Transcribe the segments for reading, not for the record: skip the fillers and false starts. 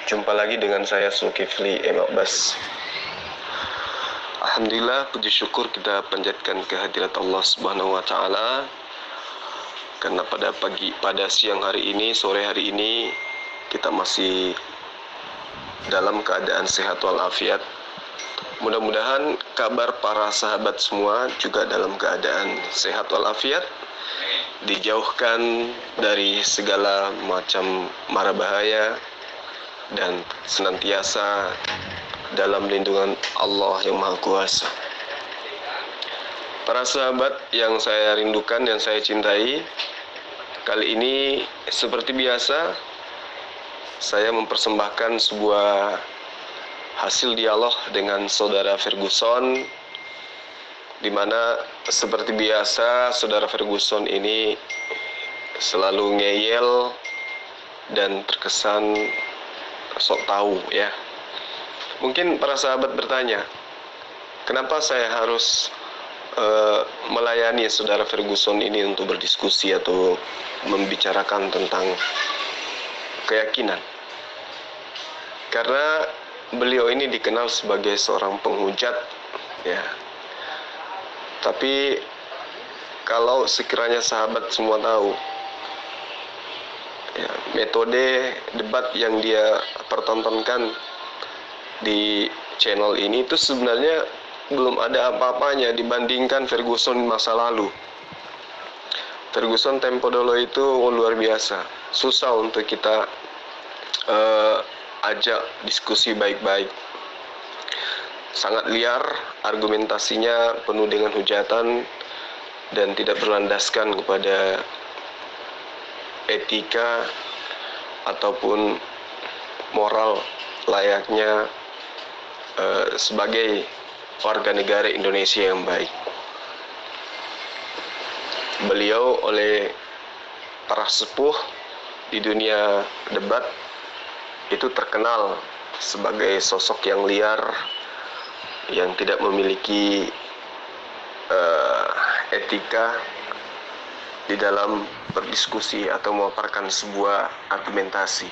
Jumpa lagi dengan saya Zulkifli Emabas. Alhamdulillah, puji syukur kita panjatkan kehadirat Allah Subhanahu wa taala karena pada siang hari ini, sore hari ini kita masih dalam keadaan sehat walafiat. Mudah-mudahan kabar para sahabat semua juga dalam keadaan sehat walafiat, dijauhkan dari segala macam mara bahaya dan senantiasa dalam lindungan Allah yang Maha Kuasa. Para sahabat yang saya rindukan, yang saya cintai, kali ini seperti biasa saya mempersembahkan sebuah hasil dialog dengan saudara Ferguson, di mana seperti biasa saudara Ferguson ini selalu ngeyel dan terkesan sok tahu ya. Mungkin para sahabat bertanya, kenapa saya harus melayani saudara Ferguson ini untuk berdiskusi atau membicarakan tentang keyakinan? Karena beliau ini dikenal sebagai seorang penghujat ya. Tapi kalau sekiranya sahabat semua tahu ya, metode debat yang dia pertontonkan di channel ini itu sebenarnya belum ada apa-apanya dibandingkan Ferguson masa lalu. Ferguson tempo dulu itu luar biasa, susah untuk kita ajak diskusi baik-baik. Sangat liar, argumentasinya penuh dengan hujatan dan tidak berlandaskan kepada etika ataupun moral layaknya sebagai warga negara Indonesia yang baik. Beliau oleh para sepuh di dunia debat itu terkenal sebagai sosok yang liar, yang tidak memiliki etika di dalam berdiskusi atau memaparkan sebuah argumentasi.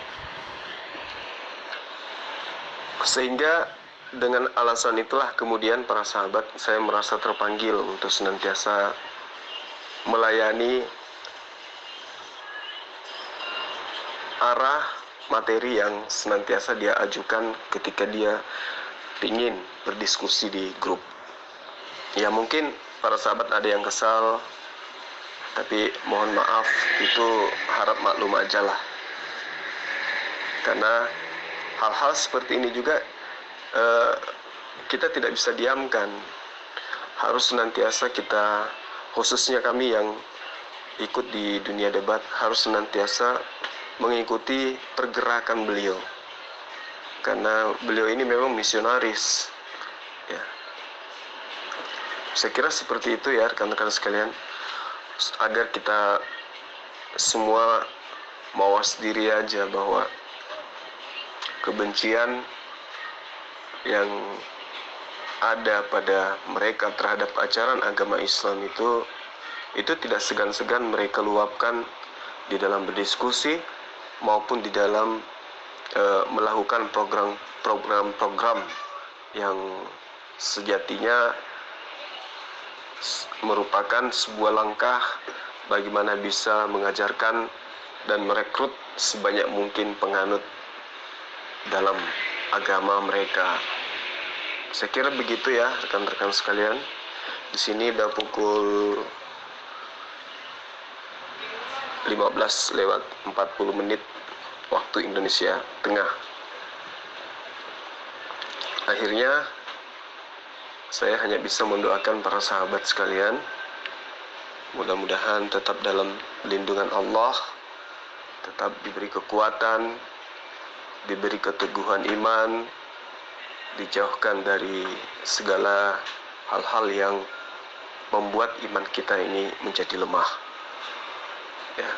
Sehingga dengan alasan itulah kemudian para sahabat, saya merasa terpanggil untuk senantiasa melayani arah materi yang senantiasa dia ajukan ketika dia ingin berdiskusi di grup. Ya mungkin para sahabat ada yang kesal, tapi mohon maaf, itu harap maklum aja lah. Karena hal-hal seperti ini juga kita tidak bisa diamkan. Harus senantiasa kita, khususnya kami yang ikut di dunia debat, harus senantiasa mengikuti pergerakan beliau. Karena beliau ini memang misionaris ya. Saya kira seperti itu ya rekan-rekan sekalian, agar kita semua mawas diri aja bahwa kebencian yang ada pada mereka terhadap ajaran agama Islam itu tidak segan-segan mereka luapkan di dalam berdiskusi maupun di dalam melakukan program-program yang sejatinya merupakan sebuah langkah bagaimana bisa mengajarkan dan merekrut sebanyak mungkin penganut dalam agama mereka. Saya kira begitu ya rekan-rekan sekalian. Di sini udah pukul 15:40 waktu Indonesia Tengah. Akhirnya saya hanya bisa mendoakan para sahabat sekalian, mudah-mudahan tetap dalam lindungan Allah, tetap diberi kekuatan, diberi keteguhan iman, dijauhkan dari segala hal-hal yang membuat iman kita ini menjadi lemah ya.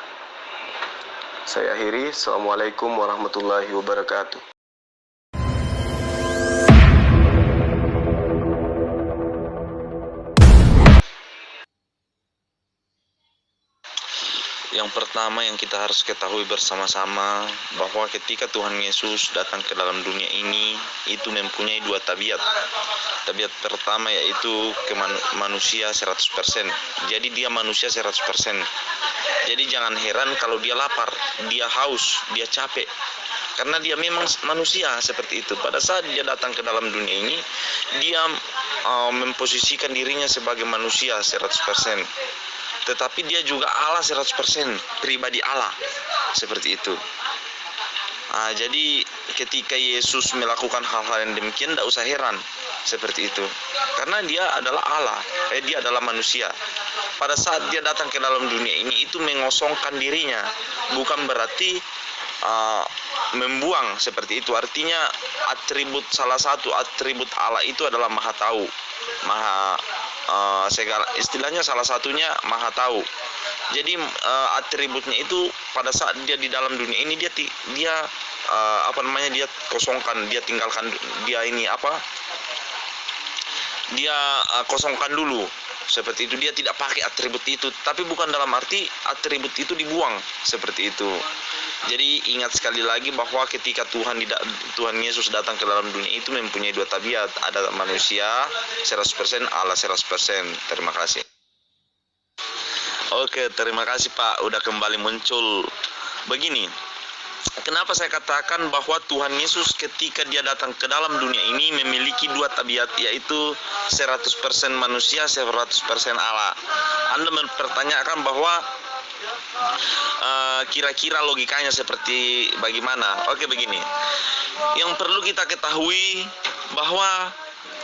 Saya akhiri. Assalamualaikum warahmatullahi wabarakatuh. Yang Yang pertama yang kita harus ketahui bersama-sama bahwa ketika Tuhan Yesus datang ke dalam dunia ini, itu mempunyai dua tabiat. Tabiat pertama yaitu manusia 100%. Jadi dia manusia 100%. Jadi jangan heran kalau dia lapar, dia haus, dia capek. Karena dia memang manusia seperti itu. Pada saat dia datang ke dalam dunia ini, dia memposisikan dirinya sebagai manusia 100%. Tetapi dia juga Allah 100%, pribadi Allah, seperti itu. Jadi ketika Yesus melakukan hal-hal yang demikian, tidak usah heran, seperti itu. Karena dia adalah Allah, dia adalah manusia. Pada saat dia datang ke dalam dunia ini, itu mengosongkan dirinya, bukan berarti membuang seperti itu. Artinya salah satu atribut Allah itu adalah maha tahu, maha segala, istilahnya salah satunya maha tahu. Jadi atributnya itu pada saat dia di dalam dunia ini dia dia kosongkan, dia tinggalkan, dia kosongkan dulu. Seperti itu, dia tidak pakai atribut itu, tapi bukan dalam arti atribut itu dibuang, seperti itu. Jadi ingat sekali lagi bahwa ketika Tuhan Yesus datang ke dalam dunia itu mempunyai dua tabiat, ada manusia 100%, Allah 100%. Terima kasih. Oke, terima kasih Pak, udah kembali muncul. Begini, kenapa saya katakan bahwa Tuhan Yesus ketika dia datang ke dalam dunia ini memiliki dua tabiat, yaitu 100% manusia, 100% Allah. Anda mempertanyakan bahwa kira-kira logikanya seperti bagaimana? Oke, begini. Yang perlu kita ketahui bahwa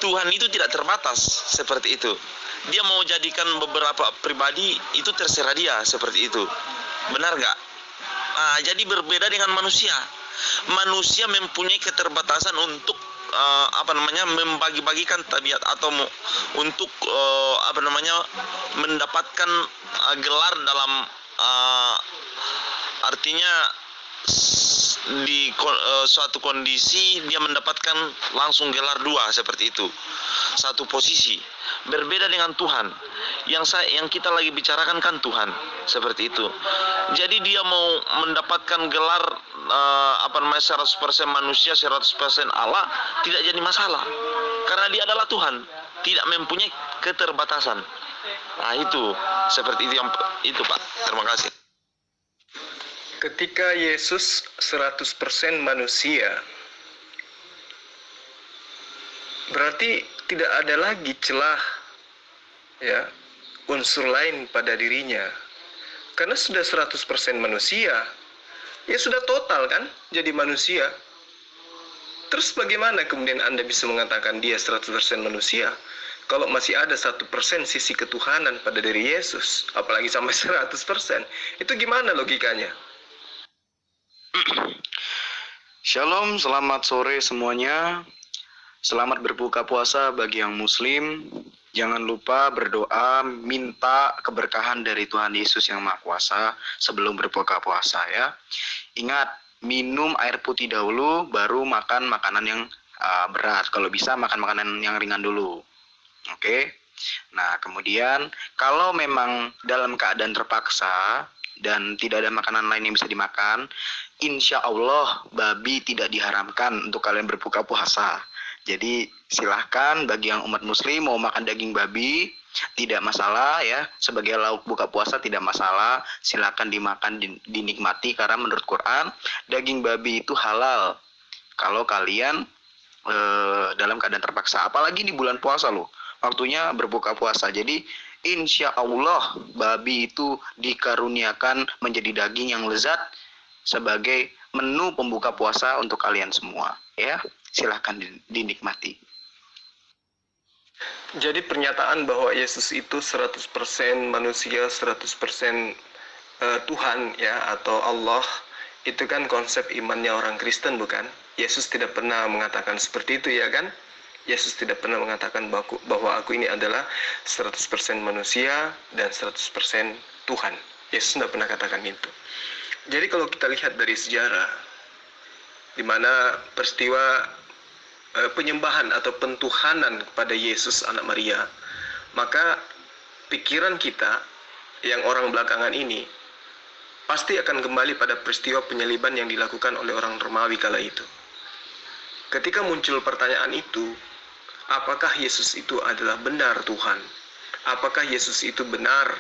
Tuhan itu tidak terbatas seperti itu. Dia mau jadikan beberapa pribadi, itu terserah dia seperti itu. Benar nggak? Jadi berbeda dengan manusia. Manusia mempunyai keterbatasan untuk membagi-bagikan tabiat atau untuk mendapatkan gelar dalam artinya di suatu kondisi dia mendapatkan langsung gelar dua seperti itu. Satu posisi berbeda dengan Tuhan. Yang kita lagi bicarakan kan Tuhan, seperti itu. Jadi dia mau mendapatkan gelar 100% manusia, 100% Allah, tidak jadi masalah. Karena dia adalah Tuhan, tidak mempunyai keterbatasan. Itu seperti itu Pak. Terima kasih. Ketika Yesus 100% manusia, berarti tidak ada lagi celah unsur lain pada dirinya. Karena sudah 100% manusia, ya sudah total kan jadi manusia. Terus bagaimana kemudian Anda bisa mengatakan dia 100% manusia kalau masih ada 1% sisi ketuhanan pada diri Yesus, apalagi sampai 100%? Itu gimana logikanya? Shalom, selamat sore semuanya. Selamat berbuka puasa bagi yang muslim. Jangan lupa berdoa, minta keberkahan dari Tuhan Yesus yang Maha Kuasa sebelum berbuka puasa ya. Ingat, minum air putih dahulu, baru makan makanan yang berat. Kalau bisa makan makanan yang ringan dulu. Oke. Nah, kemudian kalau memang dalam keadaan terpaksa dan tidak ada makanan lain yang bisa dimakan, insya Allah babi tidak diharamkan untuk kalian berbuka puasa. Jadi silahkan bagi yang umat muslim mau makan daging babi tidak masalah ya, sebagai lauk buka puasa tidak masalah, silahkan dimakan, dinikmati, karena menurut Quran daging babi itu halal kalau kalian dalam keadaan terpaksa, apalagi di bulan puasa loh, waktunya berbuka puasa. Jadi insya Allah babi itu dikaruniakan menjadi daging yang lezat sebagai menu pembuka puasa untuk kalian semua ya. Silahkan dinikmati. Jadi pernyataan bahwa Yesus itu 100% manusia, 100% Tuhan ya, atau Allah, itu kan konsep imannya orang Kristen, bukan? Yesus tidak pernah mengatakan seperti itu ya kan? Yesus tidak pernah mengatakan bahwa aku ini adalah 100% manusia dan 100% Tuhan. Yesus tidak pernah katakan itu. Jadi kalau kita lihat dari sejarah, di mana peristiwa penyembahan atau pentuhanan kepada Yesus anak Maria, maka pikiran kita yang orang belakangan ini pasti akan kembali pada peristiwa penyaliban yang dilakukan oleh orang Romawi kala itu. Ketika muncul pertanyaan itu, apakah Yesus itu adalah benar Tuhan? Apakah Yesus itu benar,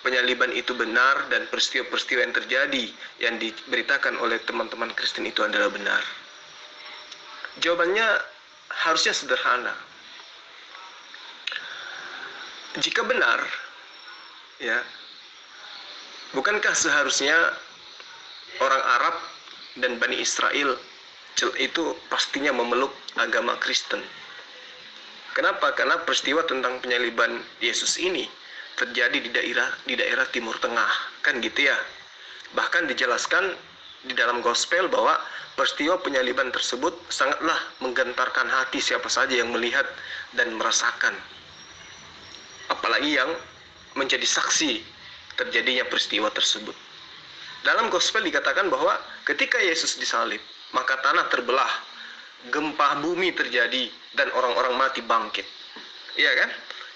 penyaliban itu benar, dan peristiwa-peristiwa yang terjadi yang diberitakan oleh teman-teman Kristen itu adalah benar? Jawabannya harusnya sederhana. Jika benar, ya, bukankah seharusnya orang Arab dan Bani Israel itu pastinya memeluk agama Kristen? Kenapa? Karena peristiwa tentang penyaliban Yesus ini terjadi di daerah Timur Tengah, kan gitu ya. Bahkan dijelaskan di dalam gospel bahwa peristiwa penyaliban tersebut sangatlah menggentarkan hati siapa saja yang melihat dan merasakan. Apalagi yang menjadi saksi terjadinya peristiwa tersebut. Dalam gospel dikatakan bahwa ketika Yesus disalib, maka tanah terbelah, gempa bumi terjadi, dan orang-orang mati bangkit. Iya kan?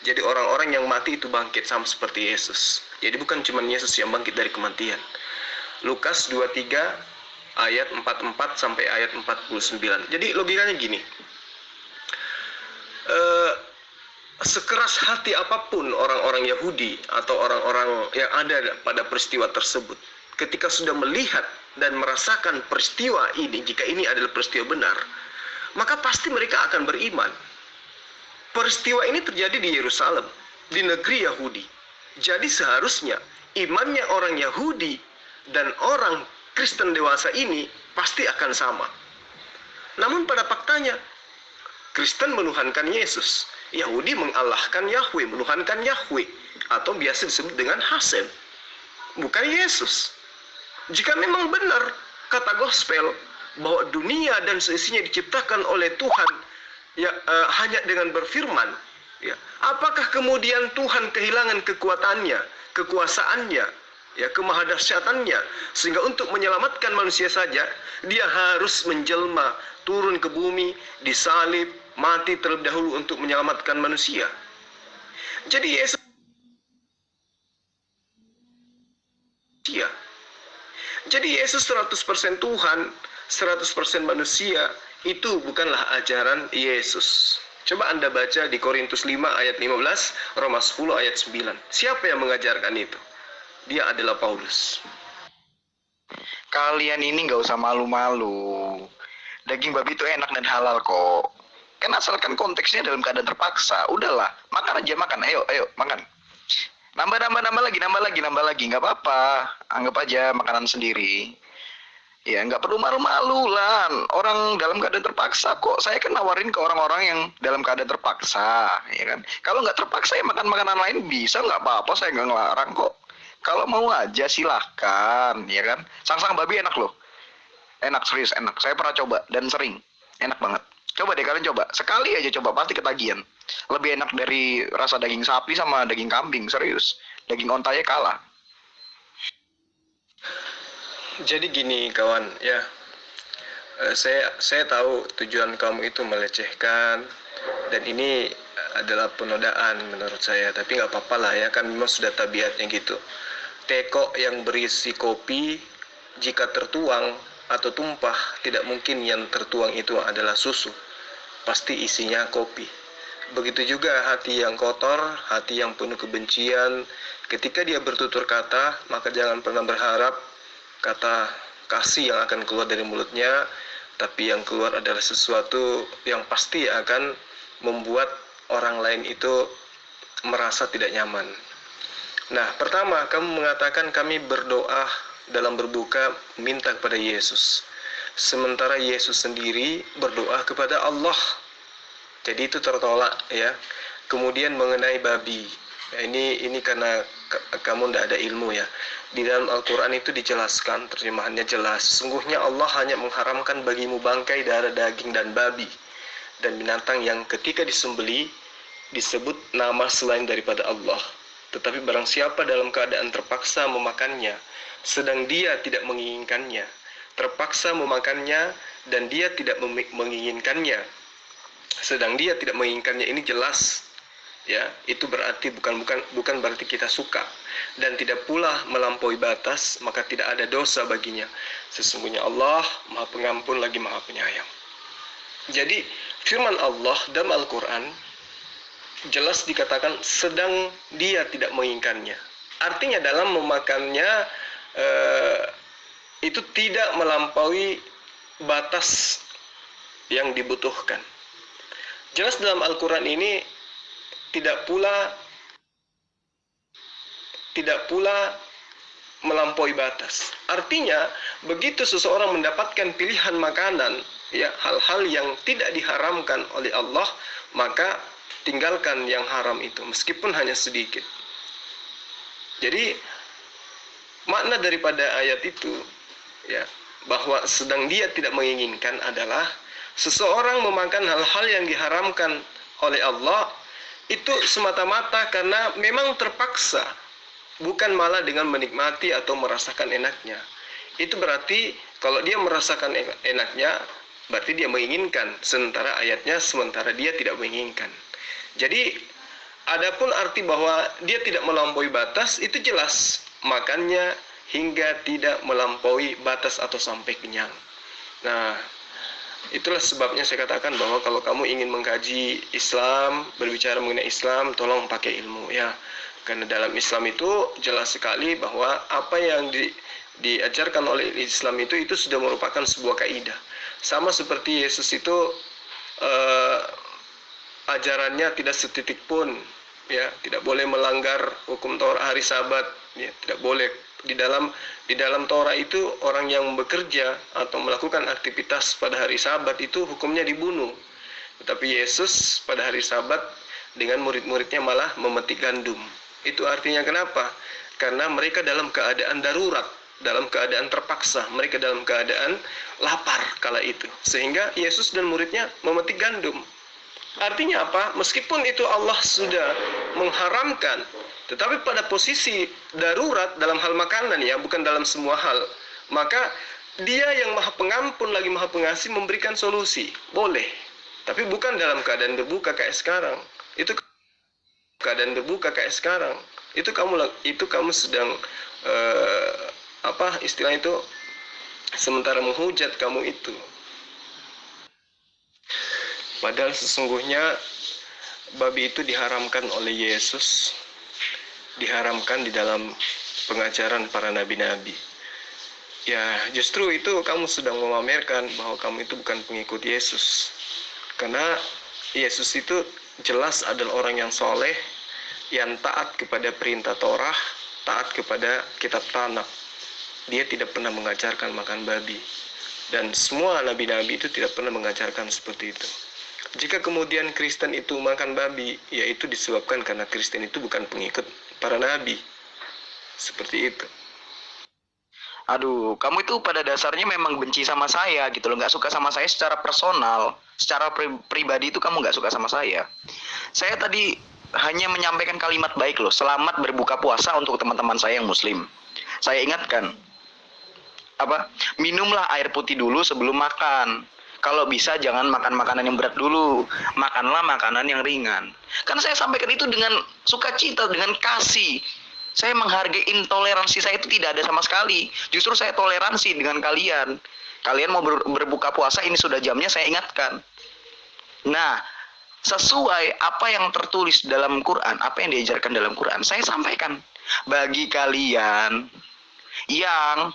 Jadi orang-orang yang mati itu bangkit sama seperti Yesus. Jadi bukan cuma Yesus yang bangkit dari kematian. Lukas 23 ayat 44 sampai ayat 49. Jadi logikanya gini. Sekeras hati apapun orang-orang Yahudi atau orang-orang yang ada pada peristiwa tersebut, ketika sudah melihat dan merasakan peristiwa ini, jika ini adalah peristiwa benar, maka pasti mereka akan beriman. Peristiwa ini terjadi di Yerusalem, di negeri Yahudi. Jadi seharusnya imannya orang Yahudi dan orang Kristen dewasa ini pasti akan sama. Namun pada faktanya, Kristen menuhankan Yesus, Yahudi mengalahkan Yahweh, menuhankan Yahweh, atau biasa disebut dengan Hasem, bukan Yesus. Jika memang benar kata gospel bahwa dunia dan seisinya diciptakan oleh Tuhan ya, hanya dengan berfirman, ya, apakah kemudian Tuhan kehilangan kekuatannya, kekuasaannya, ya, kemahadahsyatannya, sehingga untuk menyelamatkan manusia saja dia harus menjelma, turun ke bumi, disalib, mati terlebih dahulu untuk menyelamatkan manusia? Jadi Yesus Jadi Yesus 100% Tuhan, 100% manusia, itu bukanlah ajaran Yesus. Coba Anda baca di Korintus 5 ayat 15, Roma 10 ayat 9. Siapa yang mengajarkan itu? Dia adalah Paulus. Kalian ini nggak usah malu-malu. Daging babi itu enak dan halal kok. Kan asalkan konteksnya dalam keadaan terpaksa. Udahlah, makan aja, makan. Ayo, makan. Nambah lagi, nggak apa-apa. Anggap aja makanan sendiri. Ya, nggak perlu malu-malu lah. Orang dalam keadaan terpaksa kok. Saya kan nawarin ke orang-orang yang dalam keadaan terpaksa, ya kan. Kalau nggak terpaksa ya makan makanan lain bisa, nggak apa-apa. Saya nggak ngelarang kok. Kalau mau aja silahkan, ya kan. Sang-sang babi enak loh. Enak, serius enak. Saya pernah coba dan sering. Enak banget. Coba deh kalian coba. Sekali aja coba, pasti ketagihan. Lebih enak dari rasa daging sapi sama daging kambing, serius. Daging ontanya kalah. Jadi gini kawan, ya. Saya tahu tujuan kamu itu melecehkan, dan ini adalah penodaan menurut saya. Tapi nggak apa-apa lah ya, kan memang sudah tabiatnya gitu. Teko yang berisi kopi, jika tertuang atau tumpah, tidak mungkin yang tertuang itu adalah susu. Pasti isinya kopi. Begitu juga hati yang kotor, hati yang penuh kebencian, ketika dia bertutur kata, maka jangan pernah berharap kata kasih yang akan keluar dari mulutnya, tapi yang keluar adalah sesuatu yang pasti akan membuat orang lain itu merasa tidak nyaman. Nah, pertama, kamu mengatakan kami berdoa dalam berbuka minta kepada Yesus. Sementara Yesus sendiri berdoa kepada Allah. Jadi itu tertolak ya. Kemudian mengenai babi. Ya, ini karena kamu tidak ada ilmu ya. Di dalam Al-Quran itu dijelaskan, terjemahannya jelas. Sesungguhnya Allah hanya mengharamkan bagimu bangkai, darah, daging, dan babi. Dan binatang yang ketika disembeli disebut nama selain daripada Allah. Tetapi barang siapa dalam keadaan terpaksa memakannya, sedang dia tidak menginginkannya, terpaksa memakannya dan dia tidak menginginkannya, sedang dia tidak menginginkannya, ini jelas ya, itu berarti bukan berarti kita suka, dan tidak pula melampaui batas, maka tidak ada dosa baginya. Sesungguhnya Allah Maha Pengampun lagi Maha Penyayang. Jadi firman Allah dalam Al-Quran jelas dikatakan sedang dia tidak menginginkannya. Artinya dalam memakannya itu tidak melampaui batas yang dibutuhkan. Jelas dalam Al-Quran ini tidak pula melampaui batas. Artinya begitu seseorang mendapatkan pilihan makanan, ya, hal-hal yang tidak diharamkan oleh Allah, maka tinggalkan yang haram itu meskipun hanya sedikit. Jadi makna daripada ayat itu, ya, bahwa sedang dia tidak menginginkan adalah seseorang memakan hal-hal yang diharamkan oleh Allah itu semata-mata karena memang terpaksa, bukan malah dengan menikmati atau merasakan enaknya. Itu berarti kalau dia merasakan enaknya, berarti dia menginginkan. Sementara ayatnya, sementara dia tidak menginginkan. Jadi adapun arti bahwa dia tidak melampaui batas, itu jelas makannya hingga tidak melampaui batas atau sampai kenyang. Nah, itulah sebabnya saya katakan bahwa kalau kamu ingin mengkaji Islam, berbicara mengenai Islam, tolong pakai ilmu, ya. Karena dalam Islam itu jelas sekali bahwa apa yang diajarkan oleh Islam itu sudah merupakan sebuah kaidah. Sama seperti Yesus itu ajarannya tidak setitik pun, ya, tidak boleh melanggar hukum Taurat hari Sabat, ya, tidak boleh. Di dalam Taurat itu orang yang bekerja atau melakukan aktivitas pada hari Sabat itu hukumnya dibunuh. Tetapi Yesus pada hari Sabat dengan murid-muridnya malah memetik gandum. Itu artinya kenapa? Karena mereka dalam keadaan darurat, dalam keadaan terpaksa, mereka dalam keadaan lapar kala itu. Sehingga Yesus dan muridnya memetik gandum. Artinya apa? Meskipun itu Allah sudah mengharamkan, tetapi pada posisi darurat dalam hal makanan, ya, bukan dalam semua hal, maka Dia yang Maha Pengampun lagi Maha Pengasih memberikan solusi. Boleh, tapi bukan dalam keadaan berbuka kayak sekarang. Itu keadaan berbuka kayak sekarang. Itu kamu sedang istilah itu sementara menghujat kamu itu. Padahal sesungguhnya babi itu diharamkan oleh Yesus, diharamkan di dalam pengajaran para nabi-nabi. Ya, justru itu kamu sedang memamerkan bahwa kamu itu bukan pengikut Yesus. Karena Yesus itu jelas adalah orang yang soleh, yang taat kepada perintah Torah, taat kepada kitab Tanakh. Dia tidak pernah mengajarkan makan babi. Dan semua nabi-nabi itu tidak pernah mengajarkan seperti itu. Jika kemudian Kristen itu makan babi, ya itu disebabkan karena Kristen itu bukan pengikut para nabi. Seperti itu. Aduh, kamu itu pada dasarnya memang benci sama saya gitu loh, nggak suka sama saya secara personal, secara pribadi itu kamu nggak suka sama saya. Saya tadi hanya menyampaikan kalimat baik loh, selamat berbuka puasa untuk teman-teman saya yang muslim. Saya ingatkan, minumlah air putih dulu sebelum makan. Kalau bisa jangan makan makanan yang berat dulu, makanlah makanan yang ringan. Karena saya sampaikan itu dengan sukacita, dengan kasih. Saya menghargai intoleransi saya itu tidak ada sama sekali. Justru saya toleransi dengan kalian. Kalian mau berbuka puasa, ini sudah jamnya, saya ingatkan. Nah, sesuai apa yang tertulis dalam Quran, apa yang diajarkan dalam Quran, saya sampaikan. Bagi kalian yang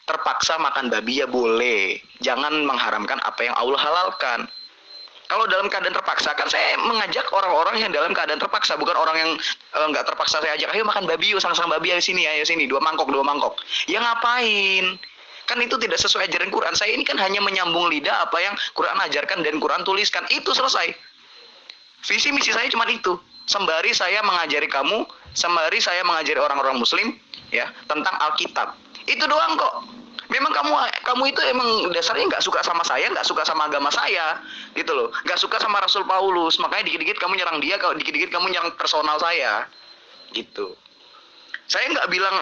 terpaksa makan babi ya boleh, jangan mengharamkan apa yang Allah halalkan. Kalau dalam keadaan terpaksa, kan saya mengajak orang-orang yang dalam keadaan terpaksa, bukan orang yang nggak terpaksa. Saya ajak, ayo makan babi yuk, sang-sang babi, ayo sini, 2 mangkok. Ya ngapain? Kan itu tidak sesuai ajaran Quran. Saya ini kan hanya menyambung lidah apa yang Quran ajarkan dan Quran tuliskan, itu selesai. Visi misi saya cuma itu. Sembari saya mengajari kamu, sembari saya mengajari orang-orang muslim, ya, tentang Alkitab. Itu doang kok. Memang kamu itu emang dasarnya nggak suka sama saya, nggak suka sama agama saya, gitu loh. Nggak suka sama Rasul Paulus, makanya dikit-dikit kamu nyerang dia, kalau dikit-dikit kamu nyerang personal saya, gitu. Saya nggak bilang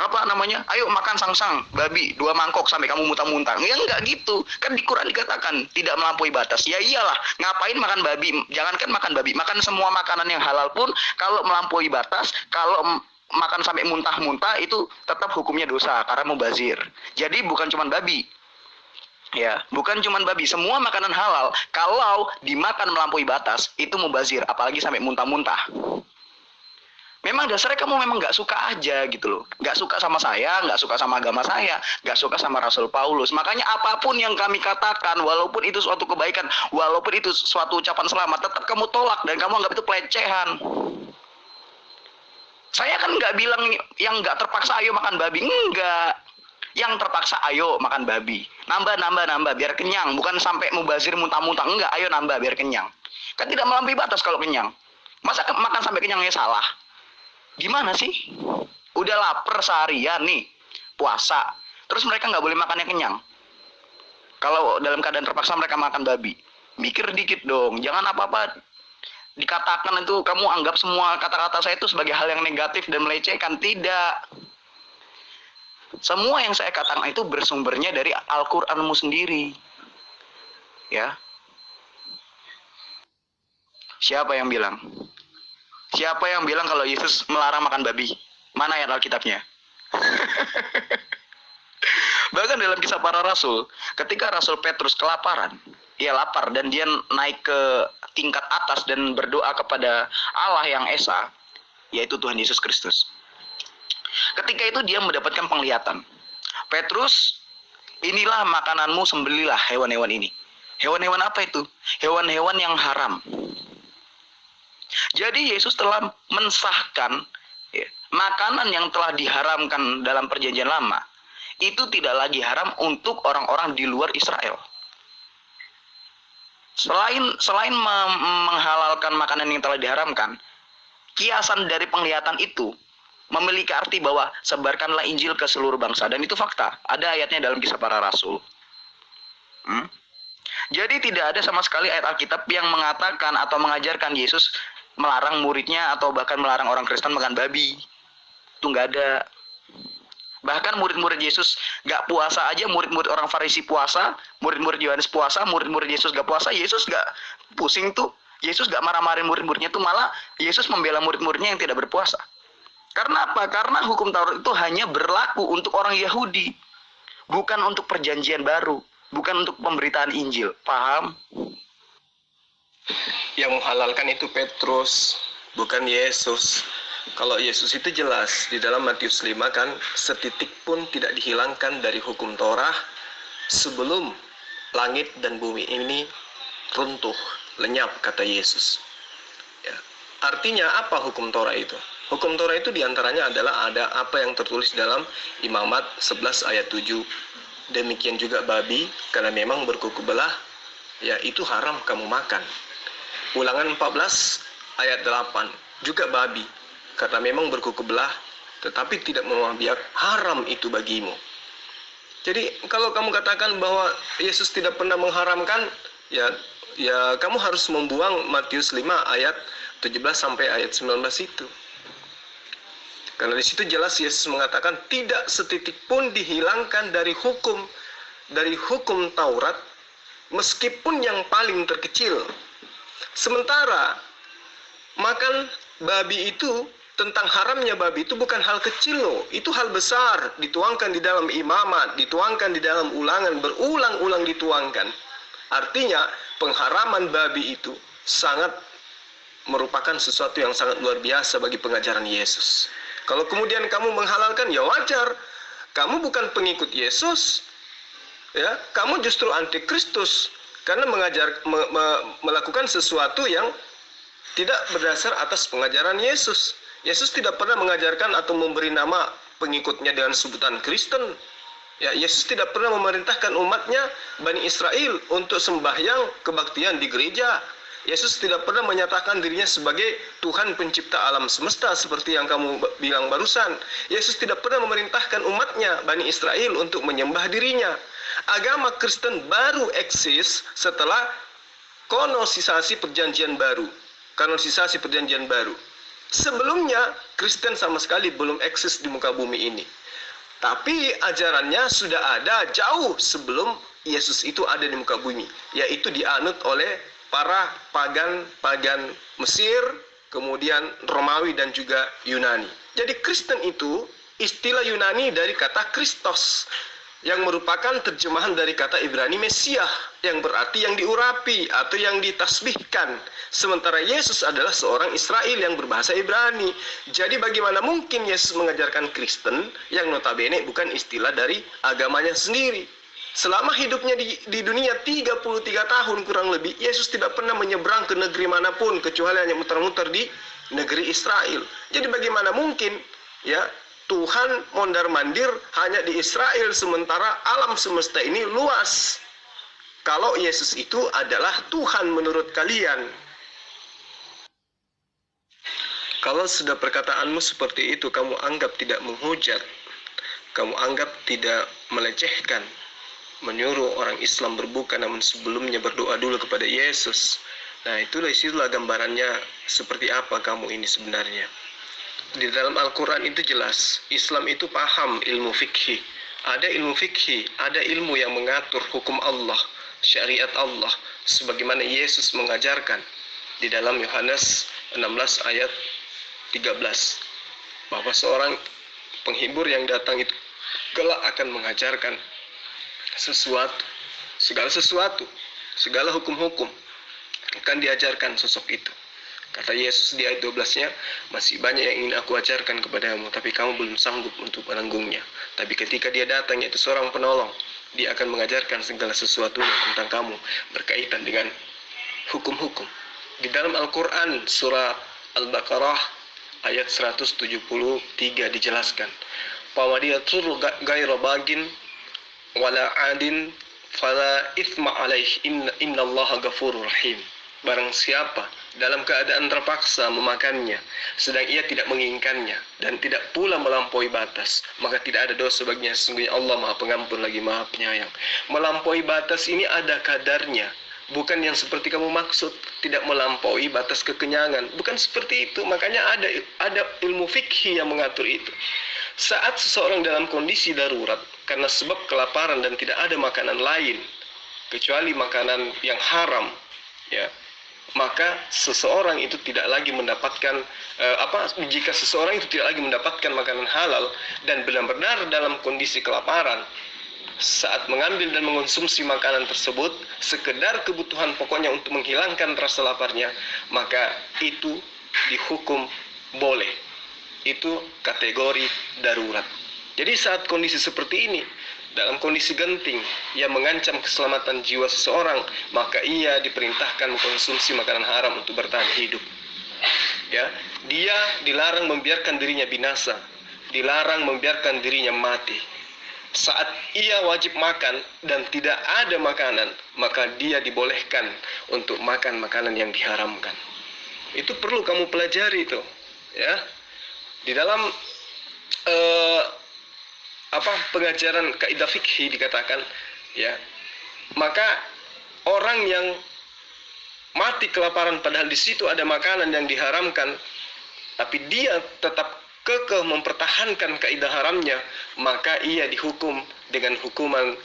ayo makan sangsang babi 2 mangkok sampai kamu muntah-muntah. Ya nggak gitu. Kan di Quran dikatakan tidak melampaui batas. Ya iyalah, ngapain makan babi? Jangankan makan babi, makan semua makanan yang halal pun kalau melampaui batas, kalau makan sampai muntah-muntah itu tetap hukumnya dosa karena mubazir. Jadi bukan cuma babi. Ya, bukan cuma babi, semua makanan halal kalau dimakan melampaui batas itu mubazir, apalagi sampai muntah-muntah. Memang dasarnya kamu memang nggak suka aja gitu loh. Nggak suka sama saya, nggak suka sama agama saya, nggak suka sama Rasul Paulus. Makanya apapun yang kami katakan, walaupun itu suatu kebaikan, walaupun itu suatu ucapan selamat, tetap kamu tolak dan kamu anggap itu pelecehan. Saya kan nggak bilang yang nggak terpaksa ayo makan babi, enggak. Yang terpaksa ayo makan babi. Nambah, biar kenyang. Bukan sampai mubazir muntah-muntah, enggak. Ayo nambah biar kenyang. Kan tidak melampaui batas kalau kenyang. Masa makan sampai kenyangnya salah? Gimana sih? Udah lapar seharian nih, puasa. Terus mereka nggak boleh makannya kenyang. Kalau dalam keadaan terpaksa mereka makan babi. Mikir dikit dong, jangan apa-apa dikatakan itu kamu anggap semua kata-kata saya itu sebagai hal yang negatif dan melecehkan. Tidak. Semua yang saya katakan itu bersumbernya dari Al-Qur'anmu sendiri. Ya. Siapa yang bilang? Siapa yang bilang kalau Yesus melarang makan babi? Mana ayat Alkitabnya? Bahkan dalam Kisah Para Rasul, ketika Rasul Petrus kelaparan, ia lapar dan dia naik ke tingkat atas dan berdoa kepada Allah yang Esa, yaitu Tuhan Yesus Kristus. Ketika itu dia mendapatkan penglihatan. Petrus, inilah makananmu, sembelilah hewan-hewan ini. Hewan-hewan apa itu? Hewan-hewan yang haram. Jadi Yesus telah mensahkan makanan yang telah diharamkan dalam perjanjian lama itu tidak lagi haram untuk orang-orang di luar Israel. Selain menghalalkan makanan yang telah diharamkan, kiasan dari penglihatan itu memiliki arti bahwa sebarkanlah Injil ke seluruh bangsa, dan itu fakta. Ada ayatnya dalam Kisah Para Rasul. Jadi tidak ada sama sekali ayat Alkitab yang mengatakan atau mengajarkan Yesus melarang muridnya atau bahkan melarang orang Kristen makan babi. Itu nggak ada. Bahkan murid-murid Yesus nggak puasa aja, murid-murid orang Farisi puasa, murid-murid Yohanes puasa, murid-murid Yesus nggak puasa, Yesus nggak pusing tuh. Yesus nggak marah-marahin murid-muridnya tuh, malah Yesus membela murid-muridnya yang tidak berpuasa. Karena apa? Karena hukum Taurat itu hanya berlaku untuk orang Yahudi, bukan untuk perjanjian baru, bukan untuk pemberitaan Injil. Paham? Yang menghalalkan itu Petrus, bukan Yesus. Kalau Yesus itu jelas di dalam Matius 5 kan, setitik pun tidak dihilangkan dari hukum Torah sebelum langit dan bumi ini runtuh, lenyap, kata Yesus. Ya. Artinya apa hukum Torah itu? Hukum Torah itu diantaranya adalah ada apa yang tertulis dalam Imamat 11 ayat 7. Demikian juga babi, karena memang berkuku belah, ya itu haram kamu makan. Ulangan 14 ayat 8, juga babi, karena memang berkuku belah, tetapi tidak membiak, haram itu bagimu. Jadi kalau kamu katakan bahwa Yesus tidak pernah mengharamkan, ya kamu harus membuang Matius 5 ayat 17 sampai ayat 19 itu. Karena di situ jelas Yesus mengatakan tidak setitik pun dihilangkan dari hukum Taurat, meskipun yang paling terkecil. Sementara makan babi itu, tentang haramnya babi itu bukan hal kecil loh, itu hal besar, dituangkan di dalam Imamat, dituangkan di dalam Ulangan, berulang-ulang dituangkan. Artinya pengharaman babi itu sangat merupakan sesuatu yang sangat luar biasa bagi pengajaran Yesus. Kalau kemudian kamu menghalalkan, ya wajar, kamu bukan pengikut Yesus, ya, kamu justru antikristus karena melakukan sesuatu yang tidak berdasar atas pengajaran Yesus. Yesus tidak pernah mengajarkan atau memberi nama pengikutnya dengan sebutan Kristen. Ya, Yesus tidak pernah memerintahkan umatnya Bani Israel untuk sembahyang kebaktian di gereja. Yesus tidak pernah menyatakan dirinya sebagai Tuhan pencipta alam semesta seperti yang kamu bilang barusan. Yesus tidak pernah memerintahkan umatnya Bani Israel untuk menyembah dirinya. Agama Kristen baru eksis setelah kanonisasi perjanjian baru. Sebelumnya Kristen sama sekali belum eksis di muka bumi ini. Tapi ajarannya sudah ada jauh sebelum Yesus itu ada di muka bumi, yaitu dianut oleh para pagan Mesir, kemudian Romawi dan juga Yunani. Jadi Kristen itu istilah Yunani dari kata Kristos, yang merupakan terjemahan dari kata Ibrani Mesiah, yang berarti yang diurapi atau yang ditasbihkan. Sementara Yesus adalah seorang Israel yang berbahasa Ibrani. Jadi bagaimana mungkin Yesus mengajarkan Kristen yang notabene bukan istilah dari agamanya sendiri? Selama hidupnya di dunia 33 tahun kurang lebih, Yesus tidak pernah menyeberang ke negeri manapun kecuali hanya muter-muter di negeri Israel. Jadi bagaimana mungkin ya Tuhan mondar-mandir hanya di Israel sementara alam semesta ini luas? Kalau Yesus itu adalah Tuhan menurut kalian. Kalau sudah perkataanmu seperti itu, kamu anggap tidak menghujat, kamu anggap tidak melecehkan, menyuruh orang Islam berbuka namun sebelumnya berdoa dulu kepada Yesus. Nah, itulah gambarannya seperti apa kamu ini sebenarnya. Di dalam Al-Quran itu jelas, Islam itu paham ilmu fikih. Ada ilmu fikih, ada ilmu yang mengatur hukum Allah, syariat Allah, sebagaimana Yesus mengajarkan di dalam Yohanes 16 ayat 13, bahwa seorang penghibur yang datang itu kelak akan mengajarkan sesuatu, segala hukum-hukum akan diajarkan sosok itu. Kata Yesus di ayat 12-nya, masih banyak yang ingin aku ajarkan kepadamu, tapi kamu belum sanggup untuk menanggungnya. Tapi ketika dia datang, yaitu seorang penolong, dia akan mengajarkan segala sesuatunya tentang kamu, berkaitan dengan hukum-hukum. Di dalam Al-Quran, surah Al-Baqarah, ayat 173 dijelaskan, "Famadiyatsul gaira bagin wala adin fala ithma alaih innallaha ghafurur rahim." Barang siapa dalam keadaan terpaksa memakannya, sedang ia tidak menginginkannya dan tidak pula melampaui batas, maka tidak ada dosa baginya. Sesungguhnya Allah Maha Pengampun lagi Maha Penyayang. Melampaui batas ini ada kadarnya, bukan yang seperti kamu maksud, tidak melampaui batas kekenyangan, bukan seperti itu. Makanya ada ilmu fikih yang mengatur itu. Saat seseorang dalam kondisi darurat karena sebab kelaparan dan tidak ada makanan lain kecuali makanan yang haram, ya, maka seseorang itu tidak lagi mendapatkan jika seseorang itu tidak lagi mendapatkan makanan halal dan benar-benar dalam kondisi kelaparan, saat mengambil dan mengonsumsi makanan tersebut sekedar kebutuhan pokoknya untuk menghilangkan rasa laparnya, maka itu dihukum boleh. Itu kategori darurat. Jadi saat kondisi seperti ini, dalam kondisi genting yang mengancam keselamatan jiwa seseorang, maka ia diperintahkan mengkonsumsi makanan haram untuk bertahan hidup. Ya, dia dilarang membiarkan dirinya binasa, dilarang membiarkan dirinya mati. Saat ia wajib makan dan tidak ada makanan, maka dia dibolehkan untuk makan makanan yang diharamkan. Itu perlu kamu pelajari itu, ya. Di dalam pengajaran kaidah fikih dikatakan, ya, maka orang yang mati kelaparan padahal di situ ada makanan yang diharamkan, tapi dia tetap kekeh mempertahankan kaidah haramnya, maka ia dihukum dengan hukuman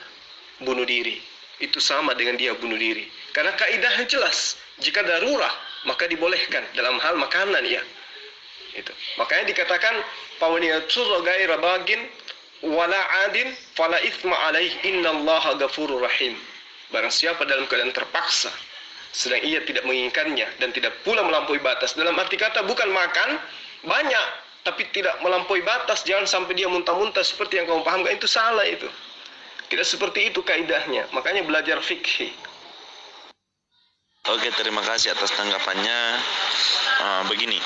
bunuh diri. Itu sama dengan dia bunuh diri. Karena kaidahnya jelas, jika darurat maka dibolehkan dalam hal makanan, ya. Itu. Makanya dikatakan pawaniyatul ghaira bagin wala adin fala ithma alaih innallaha ghafurur rahim. Barang siapa dalam keadaan terpaksa sedang ia tidak menginginkannya dan tidak pula melampaui batas, dalam arti kata bukan makan banyak tapi tidak melampaui batas, jangan sampai dia muntah-muntah seperti yang kamu pahamkan, itu salah itu. Tidak seperti itu kaidahnya. Makanya belajar fikih. Oke, terima kasih atas tanggapannya. Begini,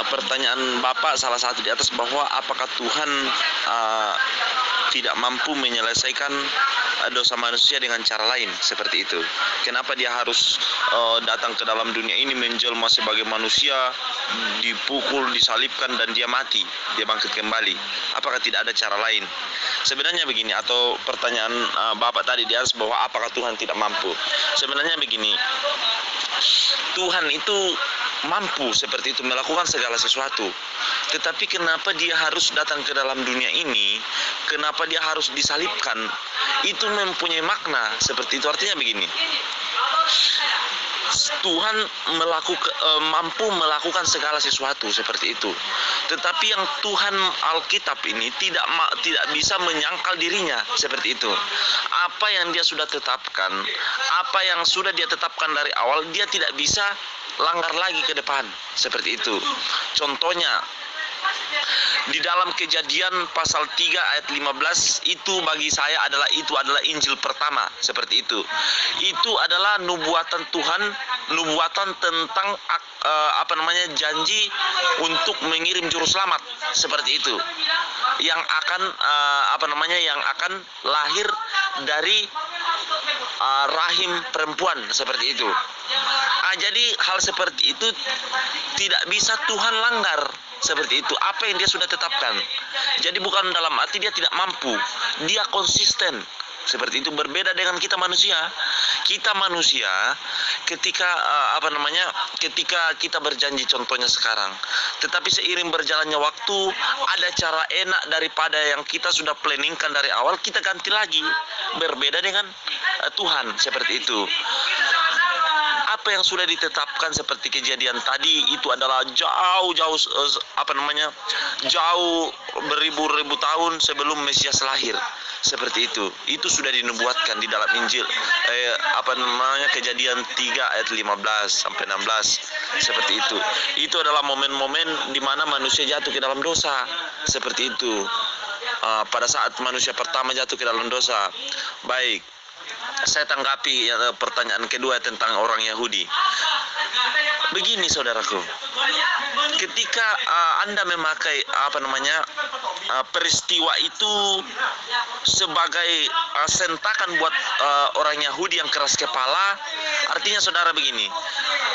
pertanyaan Bapak salah satu di atas bahwa apakah Tuhan tidak mampu menyelesaikan dosa manusia dengan cara lain seperti itu. Kenapa dia harus datang ke dalam dunia ini menjelma sebagai manusia, dipukul, disalibkan dan dia mati, dia bangkit kembali. Apakah tidak ada cara lain? Sebenarnya begini, atau pertanyaan Bapak tadi di atas bahwa apakah Tuhan tidak mampu. Sebenarnya begini, Tuhan itu mampu seperti itu melakukan segala sesuatu. Tetapi kenapa dia harus datang ke dalam dunia ini? Kenapa dia harus disalibkan? Itu mempunyai makna seperti itu. Artinya begini, Tuhan mampu melakukan segala sesuatu seperti itu. Tetapi yang Tuhan Alkitab ini tidak bisa menyangkal dirinya seperti itu. Apa yang dia sudah tetapkan, apa yang sudah dia tetapkan dari awal, dia tidak bisa langgar lagi ke depan seperti itu. Contohnya di dalam Kejadian pasal 3 ayat 15, itu bagi saya adalah Injil pertama seperti itu. Itu adalah nubuatan Tuhan, nubuatan tentang janji untuk mengirim juru selamat seperti itu. Yang akan yang akan lahir dari rahim perempuan seperti itu. Jadi hal seperti itu tidak bisa Tuhan langgar seperti itu. Apa yang dia sudah tetapkan. Jadi bukan dalam arti dia tidak mampu, dia konsisten seperti itu. Berbeda dengan kita manusia. Kita manusia ketika ketika kita berjanji, contohnya sekarang, tetapi seiring berjalannya waktu ada cara enak daripada yang kita sudah planningkan dari awal, kita ganti lagi. Berbeda dengan Tuhan seperti itu. Apa yang sudah ditetapkan seperti Kejadian tadi itu adalah jauh beribu-ribu tahun sebelum Mesias lahir seperti itu. Itu sudah dinubuatkan di dalam Injil Kejadian 3 ayat 15 sampai 16 seperti itu. Itu adalah momen-momen di mana manusia jatuh ke dalam dosa seperti itu. Pada saat manusia pertama jatuh ke dalam dosa. Baik, saya tanggapi pertanyaan kedua tentang orang Yahudi. Begini saudaraku, ketika Anda memakai peristiwa itu sebagai sentakan buat orang Yahudi yang keras kepala, artinya saudara begini,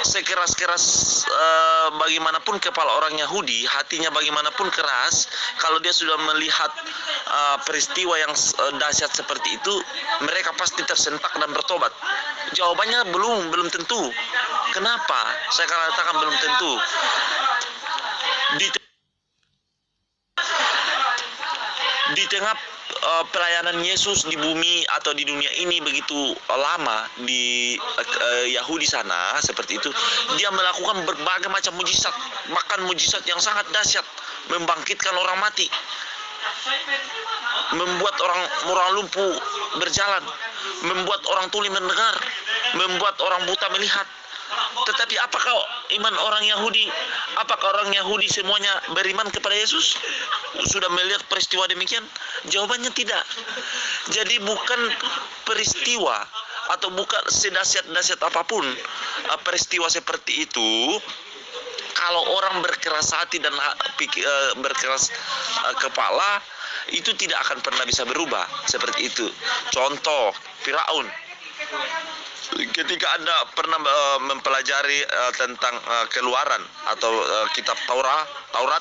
sekeras-keras bagaimanapun kepala orang Yahudi, hatinya bagaimanapun keras, kalau dia sudah melihat peristiwa yang dahsyat seperti itu, mereka pasti tersentak dan bertobat. Jawabannya belum tentu. Kenapa? Saya katakan belum tentu. Di tengah pelayanan Yesus di bumi atau di dunia ini begitu lama di Yahudi sana seperti itu, dia melakukan berbagai macam mujizat, bahkan mujizat yang sangat dahsyat, membangkitkan orang mati, membuat orang lumpuh berjalan, membuat orang tuli mendengar, membuat orang buta melihat. Tetapi apakah iman orang Yahudi? Apakah orang Yahudi semuanya beriman kepada Yesus? Sudah melihat peristiwa demikian? Jawabannya tidak. Jadi bukan peristiwa atau bukan sedahsyat apapun peristiwa seperti itu, kalau orang berkeras hati dan berkeras kepala, itu tidak akan pernah bisa berubah seperti itu. Contoh Firaun. Ketika Anda pernah mempelajari tentang Keluaran atau kitab Taurat,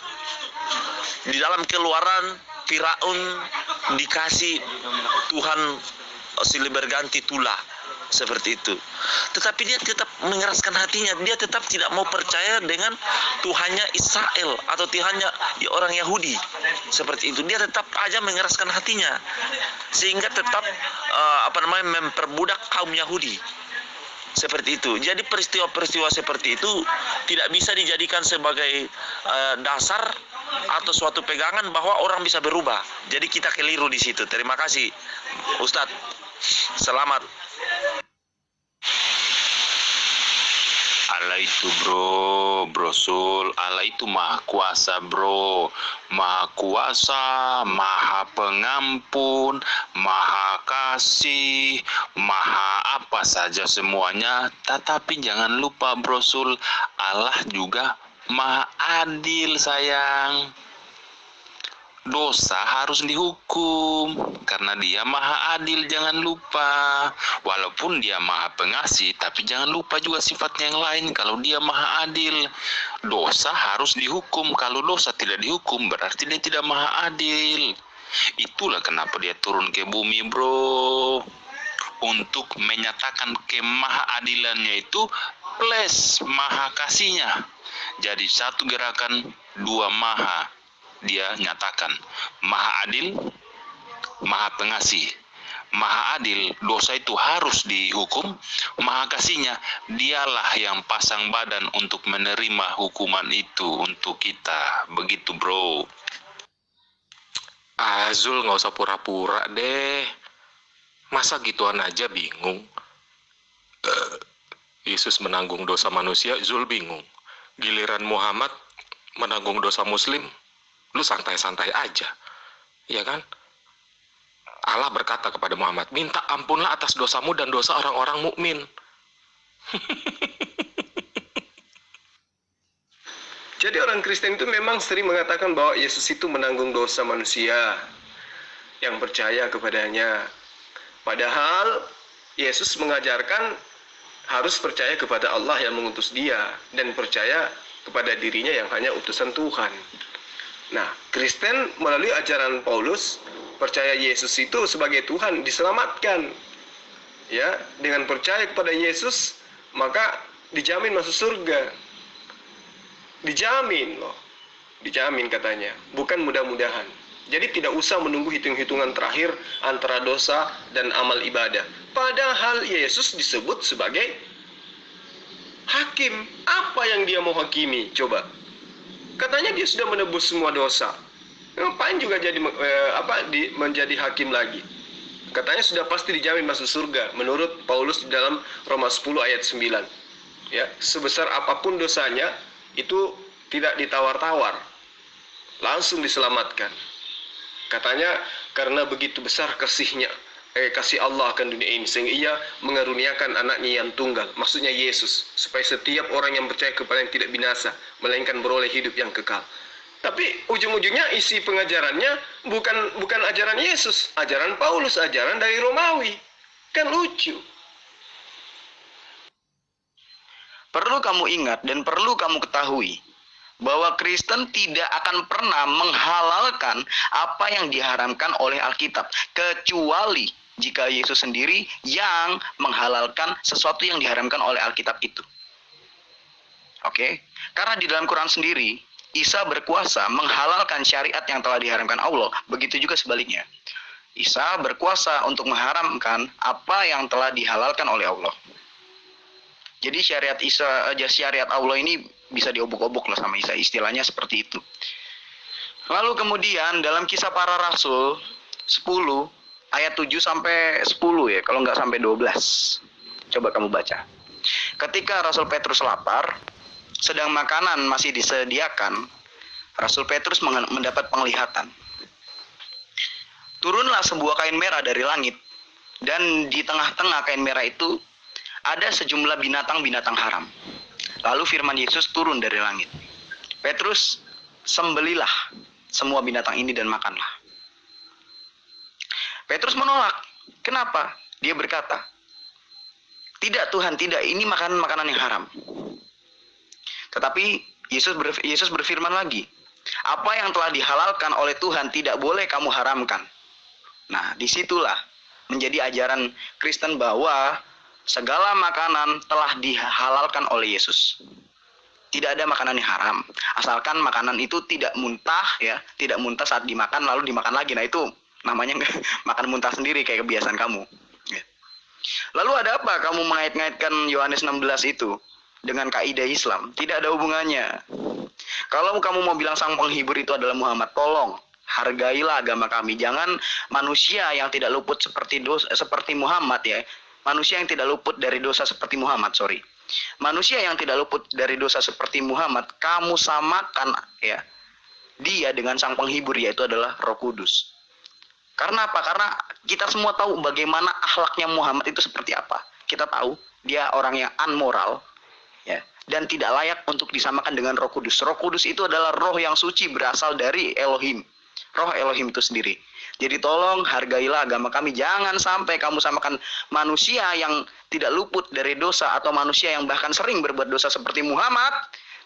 di dalam Keluaran Firaun dikasih Tuhan silih berganti tulah seperti itu. Tetapi dia tetap mengeraskan hatinya, dia tetap tidak mau percaya dengan Tuhannya Israel atau Tuhannya orang Yahudi seperti itu. Dia tetap aja mengeraskan hatinya sehingga tetap memperbudak kaum Yahudi seperti itu. Jadi peristiwa-peristiwa seperti itu tidak bisa dijadikan sebagai dasar atau suatu pegangan bahwa orang bisa berubah. Jadi kita keliru di situ. Terima kasih Ustadz. Selamat. Allah itu bro Sul, Allah itu maha kuasa bro, maha kuasa, maha pengampun, maha kasih, maha apa saja semuanya. Tetapi jangan lupa bro Sul, Allah juga maha adil sayang. Dosa harus dihukum karena dia maha adil, jangan lupa. Walaupun dia maha pengasih, tapi jangan lupa juga sifatnya yang lain. Kalau dia maha adil, dosa harus dihukum. Kalau dosa tidak dihukum, berarti dia tidak maha adil. Itulah kenapa dia turun ke bumi bro, untuk menyatakan kemahaadilannya itu plus maha kasihnya. Jadi satu gerakan, dua maha. Dia nyatakan, maha adil, maha pengasih. Maha adil, dosa itu harus dihukum. Maha kasihnya, dialah yang pasang badan untuk menerima hukuman itu untuk kita. Begitu bro. Zul nggak usah pura-pura deh. Masa gituan aja bingung? Yesus menanggung dosa manusia, Zul bingung. Giliran Muhammad menanggung dosa muslim, lu santai-santai aja. Ya kan? Allah berkata kepada Muhammad, minta ampunlah atas dosamu dan dosa orang-orang mukmin. Jadi orang Kristen itu memang sering mengatakan bahwa Yesus itu menanggung dosa manusia yang percaya kepadanya. Padahal Yesus mengajarkan harus percaya kepada Allah yang mengutus dia dan percaya kepada dirinya yang hanya utusan Tuhan. Nah, Kristen melalui ajaran Paulus percaya Yesus itu sebagai Tuhan, diselamatkan. Ya, dengan percaya kepada Yesus maka dijamin masuk surga. Dijamin loh. Dijamin katanya, bukan mudah-mudahan. Jadi tidak usah menunggu hitung-hitungan terakhir antara dosa dan amal ibadah. Padahal Yesus disebut sebagai hakim. Apa yang dia mau hakimi? Coba. Katanya dia sudah menebus semua dosa. Ngapain juga jadi menjadi hakim lagi? Katanya sudah pasti dijamin masuk surga menurut Paulus di dalam Roma 10 ayat 9. Ya, sebesar apapun dosanya itu tidak ditawar-tawar. Langsung diselamatkan. Katanya karena begitu besar kasih Allah akan dunia ini sehingga ia mengaruniakan anaknya yang tunggal, maksudnya Yesus, supaya setiap orang yang percaya kepada yang tidak binasa melainkan beroleh hidup yang kekal. Tapi ujung-ujungnya isi pengajarannya bukan ajaran Yesus, ajaran Paulus, ajaran dari Romawi. Kan lucu. Perlu kamu ingat dan perlu kamu ketahui bahwa Kristen tidak akan pernah menghalalkan apa yang diharamkan oleh Alkitab, kecuali jika Yesus sendiri yang menghalalkan sesuatu yang diharamkan oleh Alkitab itu. Oke? Karena di dalam Quran sendiri, Isa berkuasa menghalalkan syariat yang telah diharamkan Allah, begitu juga sebaliknya. Isa berkuasa untuk mengharamkan apa yang telah dihalalkan oleh Allah. Jadi syariat Allah ini bisa diobok-obok lah sama Isa, istilahnya seperti itu. Lalu kemudian dalam Kisah Para Rasul 10 ayat 7 sampai 10 ya, kalau nggak sampai 12. Coba kamu baca. Ketika Rasul Petrus lapar, sedang makanan masih disediakan, Rasul Petrus mendapat penglihatan. Turunlah sebuah kain merah dari langit, dan di tengah-tengah kain merah itu ada sejumlah binatang-binatang haram. Lalu firman Yesus turun dari langit. Petrus, sembelilah semua binatang ini dan makanlah. Petrus menolak. Kenapa? Dia berkata, tidak Tuhan, tidak, ini makanan yang haram. Tetapi Yesus berfirman lagi, apa yang telah dihalalkan oleh Tuhan tidak boleh kamu haramkan. Nah, disitulah menjadi ajaran Kristen bahwa segala makanan telah dihalalkan oleh Yesus. Tidak ada makanan yang haram, asalkan makanan itu tidak muntah ya, tidak muntah saat dimakan lalu dimakan lagi. Nah, itu namanya makan muntah sendiri kayak kebiasaan kamu. Ya. Lalu ada apa kamu mengait-ngaitkan Yohanes 16 itu dengan kaidah Islam? Tidak ada hubungannya. Kalau kamu mau bilang sang penghibur itu adalah Muhammad, tolong hargailah agama kami. Jangan manusia yang tidak luput seperti Muhammad ya. Manusia yang tidak luput dari dosa seperti Muhammad, Manusia yang tidak luput dari dosa seperti Muhammad, kamu samakan ya dia dengan sang penghibur, yaitu adalah Roh Kudus. Karena apa? Karena kita semua tahu bagaimana akhlaknya Muhammad itu seperti apa. Kita tahu dia orang yang unmoral ya, dan tidak layak untuk disamakan dengan Roh Kudus. Roh Kudus itu adalah roh yang suci berasal dari Elohim. Roh Elohim itu sendiri. Jadi tolong hargailah agama kami. Jangan sampai kamu samakan manusia yang tidak luput dari dosa atau manusia yang bahkan sering berbuat dosa seperti Muhammad,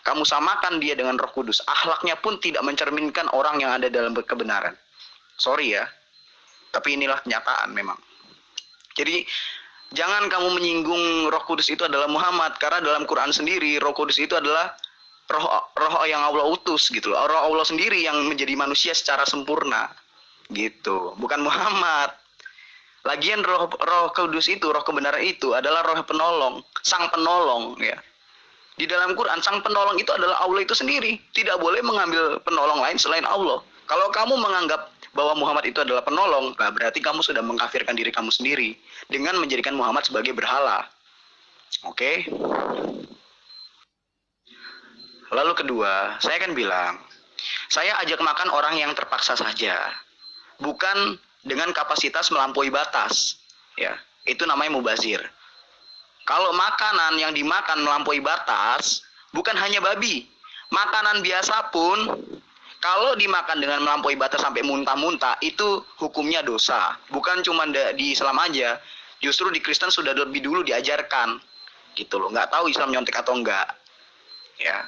kamu samakan dia dengan Roh Kudus. Akhlaknya pun tidak mencerminkan orang yang ada dalam kebenaran. Sorry ya, tapi inilah kenyataan memang. Jadi jangan kamu menyinggung Roh Kudus itu adalah Muhammad, karena dalam Quran sendiri Roh Kudus itu adalah roh yang Allah utus gitu loh. Roh Allah sendiri yang menjadi manusia secara sempurna gitu, bukan Muhammad. Lagian roh kudus itu, roh kebenaran itu adalah roh penolong, sang penolong ya. Di dalam Quran, sang penolong itu adalah Allah itu sendiri. Tidak boleh mengambil penolong lain selain Allah. Kalau kamu menganggap bahwa Muhammad itu adalah penolong, nah berarti kamu sudah mengkafirkan diri kamu sendiri dengan menjadikan Muhammad sebagai berhala. Oke? Lalu kedua, saya kan bilang, saya ajak makan orang yang terpaksa saja. Bukan dengan kapasitas melampaui batas. Ya, itu namanya mubazir. Kalau makanan yang dimakan melampaui batas, bukan hanya babi. Makanan biasa pun, kalau dimakan dengan melampaui batas sampai muntah-muntah, itu hukumnya dosa. Bukan cuma di Islam aja, justru di Kristen sudah lebih dulu diajarkan. Gitu loh, nggak tahu Islam nyontek atau enggak. Ya.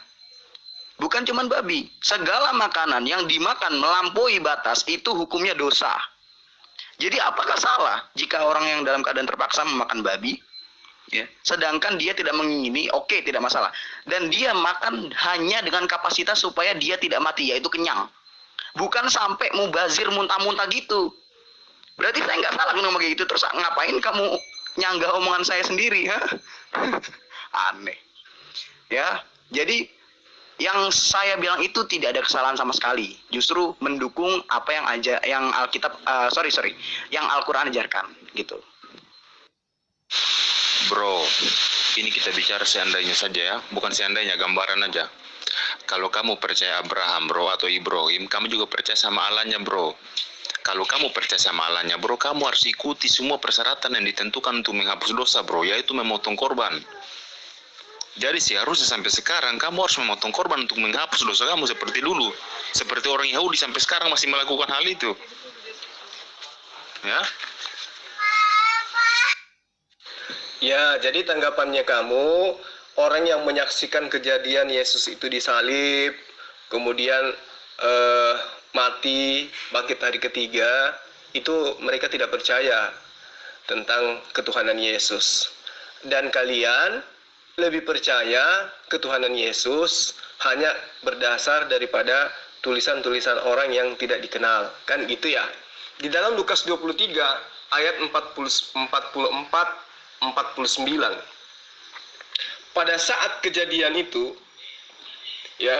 Bukan cuma babi, segala makanan yang dimakan melampaui batas itu hukumnya dosa. Jadi apakah salah jika orang yang dalam keadaan terpaksa memakan babi, ya, sedangkan dia tidak mengingini, oke, tidak masalah. Dan dia makan hanya dengan kapasitas supaya dia tidak mati, yaitu kenyang. Bukan sampai mubazir muntah-muntah gitu. Berarti saya nggak salah ngomong kayak gitu. Terus ngapain kamu nyanggah omongan saya sendiri? Ha? Aneh. Ya, jadi yang saya bilang itu tidak ada kesalahan sama sekali. Justru mendukung apa yang Alkitab, yang Al-Quran ajarkan, gitu. Bro, ini kita bicara seandainya saja ya, bukan seandainya, gambaran aja. Kalau kamu percaya Abraham, bro, atau Ibrahim, kamu juga percaya sama Allahnya, bro. Kalau kamu percaya sama Allahnya, bro, kamu harus ikuti semua persyaratan yang ditentukan untuk menghapus dosa, bro, yaitu memotong korban. Jadi seharusnya sampai sekarang kamu harus memotong korban untuk menghapus dosa kamu seperti dulu. Seperti orang Yahudi sampai sekarang masih melakukan hal itu. Ya. Ya, jadi tanggapannya kamu, orang yang menyaksikan kejadian Yesus itu disalib, kemudian mati, bangkit hari ketiga, itu mereka tidak percaya tentang ketuhanan Yesus. Dan kalian lebih percaya ketuhanan Yesus hanya berdasar daripada tulisan-tulisan orang yang tidak dikenal. Kan gitu ya. Di dalam Lukas 23 ayat 44-49. Pada saat kejadian itu, ya,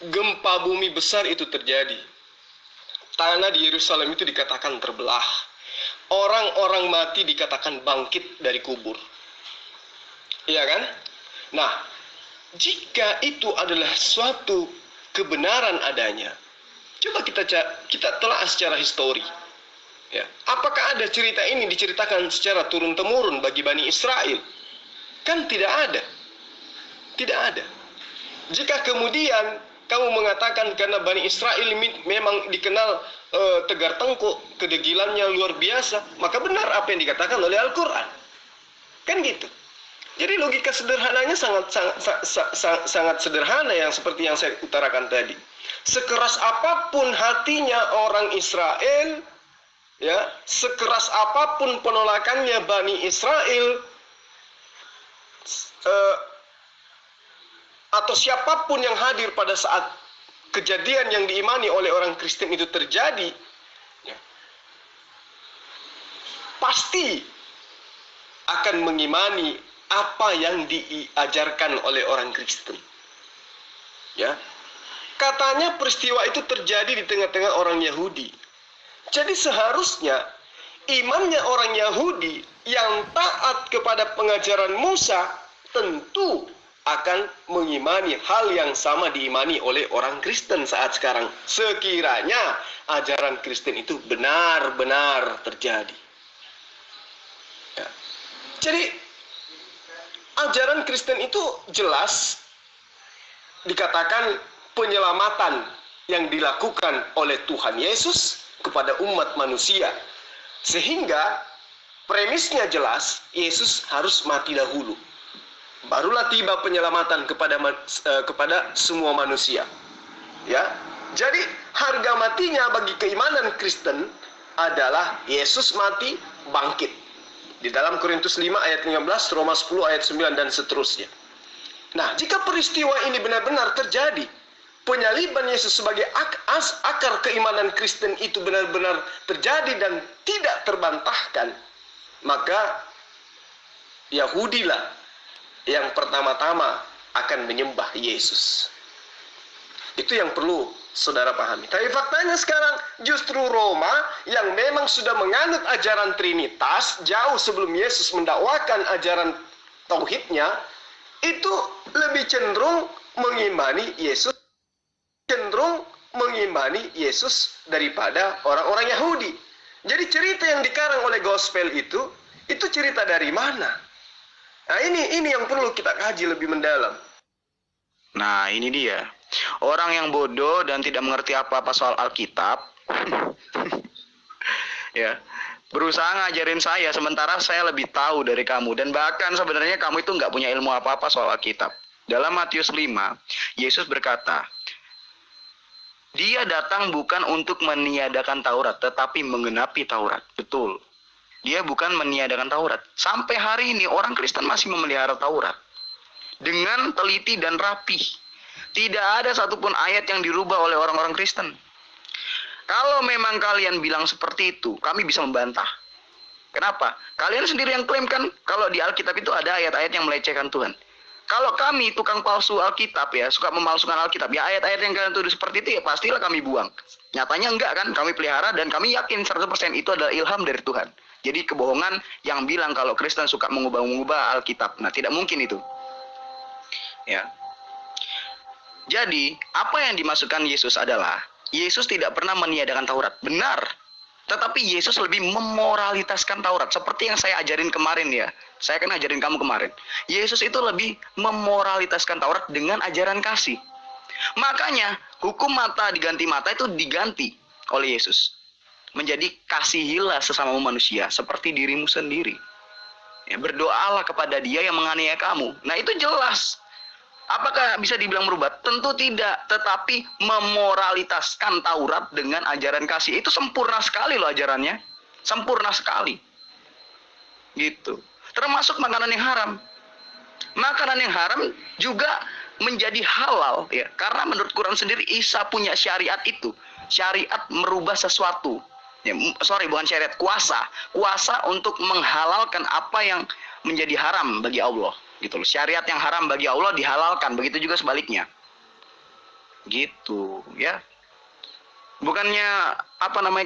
gempa bumi besar itu terjadi. Tanah di Yerusalem itu dikatakan terbelah. Orang-orang mati dikatakan bangkit dari kubur. Iya kan? Nah, jika itu adalah suatu kebenaran adanya, coba kita telah secara histori. Ya, apakah ada cerita ini diceritakan secara turun-temurun bagi Bani Israel? Kan tidak ada. Tidak ada. Jika kemudian kamu mengatakan karena Bani Israel memang dikenal tegar tengkuk, kedegilannya luar biasa, maka benar apa yang dikatakan oleh Al-Quran. Kan gitu. Jadi logika sederhananya sangat sederhana, yang seperti yang saya utarakan tadi. Sekeras apapun hatinya orang Israel, ya, sekeras apapun penolakannya Bani Israel, atau siapapun yang hadir pada saat kejadian yang diimani oleh orang Kristen itu terjadi, ya, pasti akan mengimani apa yang diajarkan oleh orang Kristen. Ya. Katanya peristiwa itu terjadi di tengah-tengah orang Yahudi. Jadi seharusnya imannya orang Yahudi yang taat kepada pengajaran Musa tentu akan mengimani hal yang sama diimani oleh orang Kristen saat sekarang. Sekiranya ajaran Kristen itu benar-benar terjadi. Ya. Jadi ajaran Kristen itu jelas dikatakan penyelamatan yang dilakukan oleh Tuhan Yesus kepada umat manusia. Sehingga premisnya jelas, Yesus harus mati dahulu. Barulah tiba penyelamatan kepada semua manusia. Ya. Jadi harga matinya bagi keimanan Kristen adalah Yesus mati, bangkit. Di dalam Korintus 5 ayat 15, Roma 10 ayat 9 dan seterusnya. Nah, jika peristiwa ini benar-benar terjadi, penyaliban Yesus sebagai akar keimanan Kristen itu benar-benar terjadi dan tidak terbantahkan, maka Yahudilah yang pertama-tama akan menyembah Yesus. Itu yang perlu saudara pahami. Tapi faktanya sekarang justru Roma yang memang sudah menganut ajaran Trinitas jauh sebelum Yesus mendakwakan ajaran tauhidnya, itu lebih cenderung mengimani Yesus daripada orang-orang Yahudi. Jadi cerita yang dikarang oleh gospel itu cerita dari mana? Nah, ini yang perlu kita kaji lebih mendalam. Nah, ini dia. Orang yang bodoh dan tidak mengerti apa-apa soal Alkitab, ya, berusaha ngajarin saya, sementara saya lebih tahu dari kamu. Dan bahkan sebenarnya kamu itu nggak punya ilmu apa-apa soal Alkitab. Dalam Matius 5, Yesus berkata, Dia datang bukan untuk meniadakan Taurat, tetapi menggenapi Taurat. Betul. Dia bukan meniadakan Taurat. Sampai hari ini orang Kristen masih memelihara Taurat dengan teliti dan rapih. Tidak ada satupun ayat yang dirubah oleh orang-orang Kristen. Kalau memang kalian bilang seperti itu, kami bisa membantah. Kenapa? Kalian sendiri yang klaim kan kalau di Alkitab itu ada ayat-ayat yang melecehkan Tuhan. Kalau kami tukang palsu Alkitab ya, suka memalsukan Alkitab, ya ayat-ayat yang kalian tulis seperti itu ya pastilah kami buang. Nyatanya enggak kan, kami pelihara dan kami yakin 100% itu adalah ilham dari Tuhan. Jadi kebohongan yang bilang kalau Kristen suka mengubah-ubah Alkitab. Nah, tidak mungkin itu. Ya. Jadi, apa yang dimaksudkan Yesus adalah Yesus tidak pernah meniadakan Taurat. Benar. Tetapi Yesus lebih memoralitaskan Taurat. Seperti yang saya ajarin kemarin ya. Saya kan ajarin kamu kemarin. Yesus itu lebih memoralitaskan Taurat dengan ajaran kasih. Makanya, hukum mata diganti mata itu diganti oleh Yesus. Menjadi kasihilah sesama manusia seperti dirimu sendiri. Ya, berdoalah kepada Dia yang menganiaya kamu. Nah, itu jelas. Apakah bisa dibilang merubah? Tentu tidak. Tetapi memoralitaskan Taurat dengan ajaran kasih. Itu sempurna sekali loh ajarannya. Sempurna sekali. Gitu. Termasuk makanan yang haram. Makanan yang haram juga menjadi halal. Ya. Karena menurut Quran sendiri, Isa punya syariat itu. Syariat merubah sesuatu. Ya, bukan syariat. Kuasa. Kuasa untuk menghalalkan apa yang menjadi haram bagi Allah. Gitu loh. Syariat yang haram bagi Allah dihalalkan, begitu juga sebaliknya. Gitu, ya. Bukannya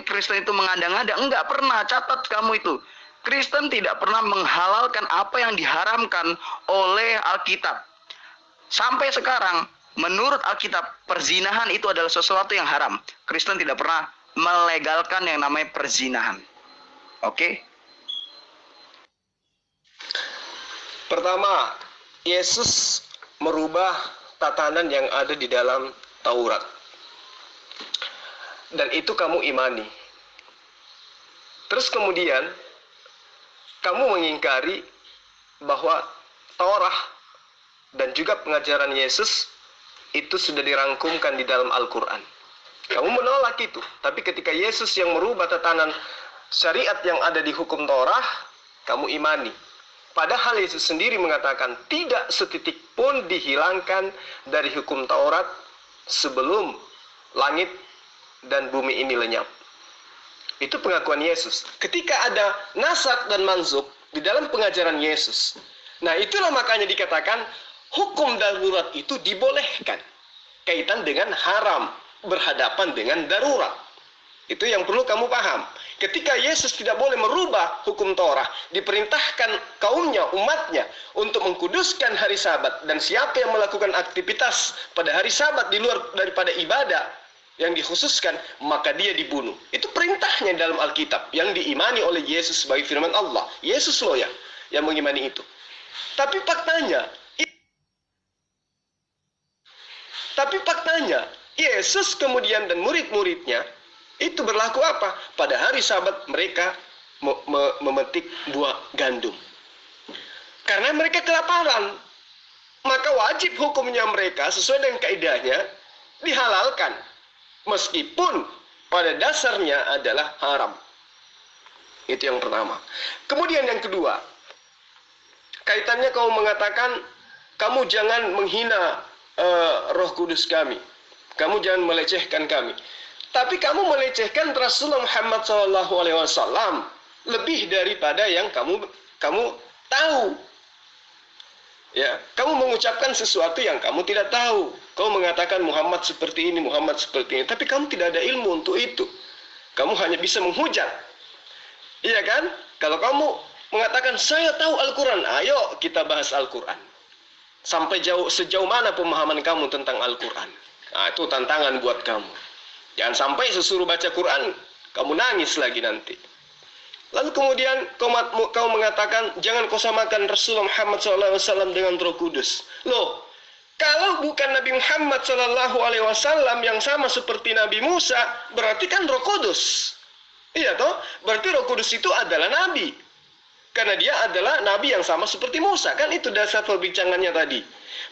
Kristen itu mengada-ngada, enggak pernah. Catat kamu itu. Kristen tidak pernah menghalalkan apa yang diharamkan oleh Alkitab. Sampai sekarang, menurut Alkitab, perzinahan itu adalah sesuatu yang haram. Kristen tidak pernah melegalkan yang namanya perzinahan. Oke? Pertama, Yesus merubah tatanan yang ada di dalam Taurat. Dan itu kamu imani. Terus kemudian, kamu mengingkari bahwa Taurat dan juga pengajaran Yesus itu sudah dirangkumkan di dalam Al-Quran. Kamu menolak itu. Tapi ketika Yesus yang merubah tatanan syariat yang ada di hukum Taurat, kamu imani. Padahal Yesus sendiri mengatakan tidak setitik pun dihilangkan dari hukum Taurat sebelum langit dan bumi ini lenyap. Itu pengakuan Yesus. Ketika ada nasak dan mansukh di dalam pengajaran Yesus. Nah, itulah makanya dikatakan hukum darurat itu dibolehkan. Kaitan dengan haram, berhadapan dengan darurat. Itu yang perlu kamu paham. Ketika Yesus tidak boleh merubah hukum Taurat, diperintahkan kaumnya, umatnya, untuk mengkuduskan hari Sabat. Dan siapa yang melakukan aktivitas pada hari Sabat di luar daripada ibadah yang dikhususkan, maka dia dibunuh. Itu perintahnya dalam Alkitab, yang diimani oleh Yesus sebagai firman Allah. Yesus loh ya, yang mengimani itu. Tapi faktanya, Yesus kemudian dan murid-muridnya, itu berlaku apa? Pada hari Sabat mereka memetik buah gandum. Karena mereka kelaparan. Maka wajib hukumnya mereka sesuai dengan kaidahnya dihalalkan. Meskipun pada dasarnya adalah haram. Itu yang pertama. Kemudian yang kedua. Kaitannya kamu mengatakan kamu jangan menghina Roh Kudus kami. Kamu jangan melecehkan kami. Tapi kamu melecehkan Rasulullah Muhammad SAW lebih daripada yang kamu tahu. Ya, kamu mengucapkan sesuatu yang kamu tidak tahu. Kamu mengatakan Muhammad seperti ini, Muhammad seperti ini, tapi kamu tidak ada ilmu untuk itu. Kamu hanya bisa menghujat. Iya kan? Kalau kamu mengatakan saya tahu Al-Quran, ayo kita bahas Al-Quran. Sampai sejauh mana pemahaman kamu tentang Al-Quran? Nah, itu tantangan buat kamu. Jangan sampai sesuruh baca Quran, kamu nangis lagi nanti. Lalu kemudian kau mengatakan jangan kau samakan Rasulullah Muhammad SAW dengan Roh Kudus. Loh, kalau bukan Nabi Muhammad SAW yang sama seperti Nabi Musa, berarti kan Roh Kudus. Iya toh? Berarti Roh Kudus itu adalah Nabi. Karena dia adalah Nabi yang sama seperti Musa. Kan itu dasar perbincangannya tadi.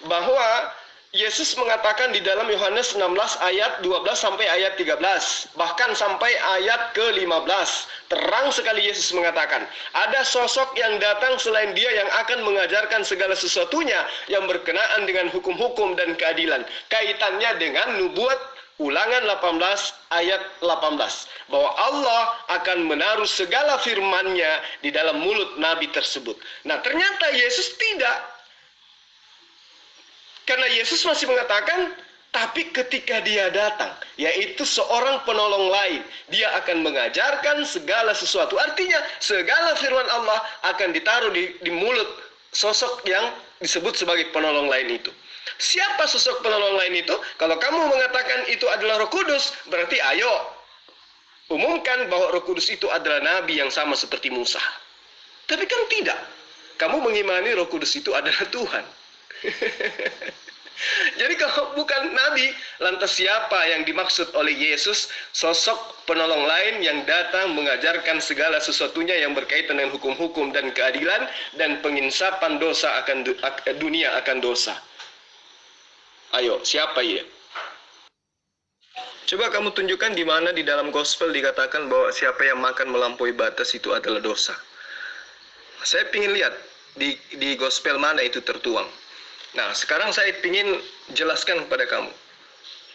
Bahwa Yesus mengatakan di dalam Yohanes 16 ayat 12 sampai ayat 13. Bahkan sampai ayat ke-15. Terang sekali Yesus mengatakan, ada sosok yang datang selain dia yang akan mengajarkan segala sesuatunya yang berkenaan dengan hukum-hukum dan keadilan. Kaitannya dengan nubuat Ulangan 18 ayat 18. Bahwa Allah akan menaruh segala firman-Nya di dalam mulut Nabi tersebut. Nah, ternyata Yesus tidak. Karena Yesus masih mengatakan, tapi ketika dia datang, yaitu seorang penolong lain, dia akan mengajarkan segala sesuatu. Artinya, segala firman Allah akan ditaruh di mulut sosok yang disebut sebagai penolong lain itu. Siapa sosok penolong lain itu? Kalau kamu mengatakan itu adalah Roh Kudus, berarti ayo umumkan bahwa Roh Kudus itu adalah Nabi yang sama seperti Musa. Tapi kan tidak. Kamu mengimani Roh Kudus itu adalah Tuhan. Jadi kalau bukan Nabi, lantas siapa yang dimaksud oleh Yesus? Sosok penolong lain yang datang mengajarkan segala sesuatunya yang berkaitan dengan hukum-hukum dan keadilan dan penginsapan dosa akan dunia akan dosa. Ayo, siapa ya? Coba kamu tunjukkan di mana di dalam gospel dikatakan bahwa siapa yang makan melampaui batas itu adalah dosa. Saya ingin lihat di gospel mana itu tertuang. Nah, sekarang saya ingin jelaskan kepada kamu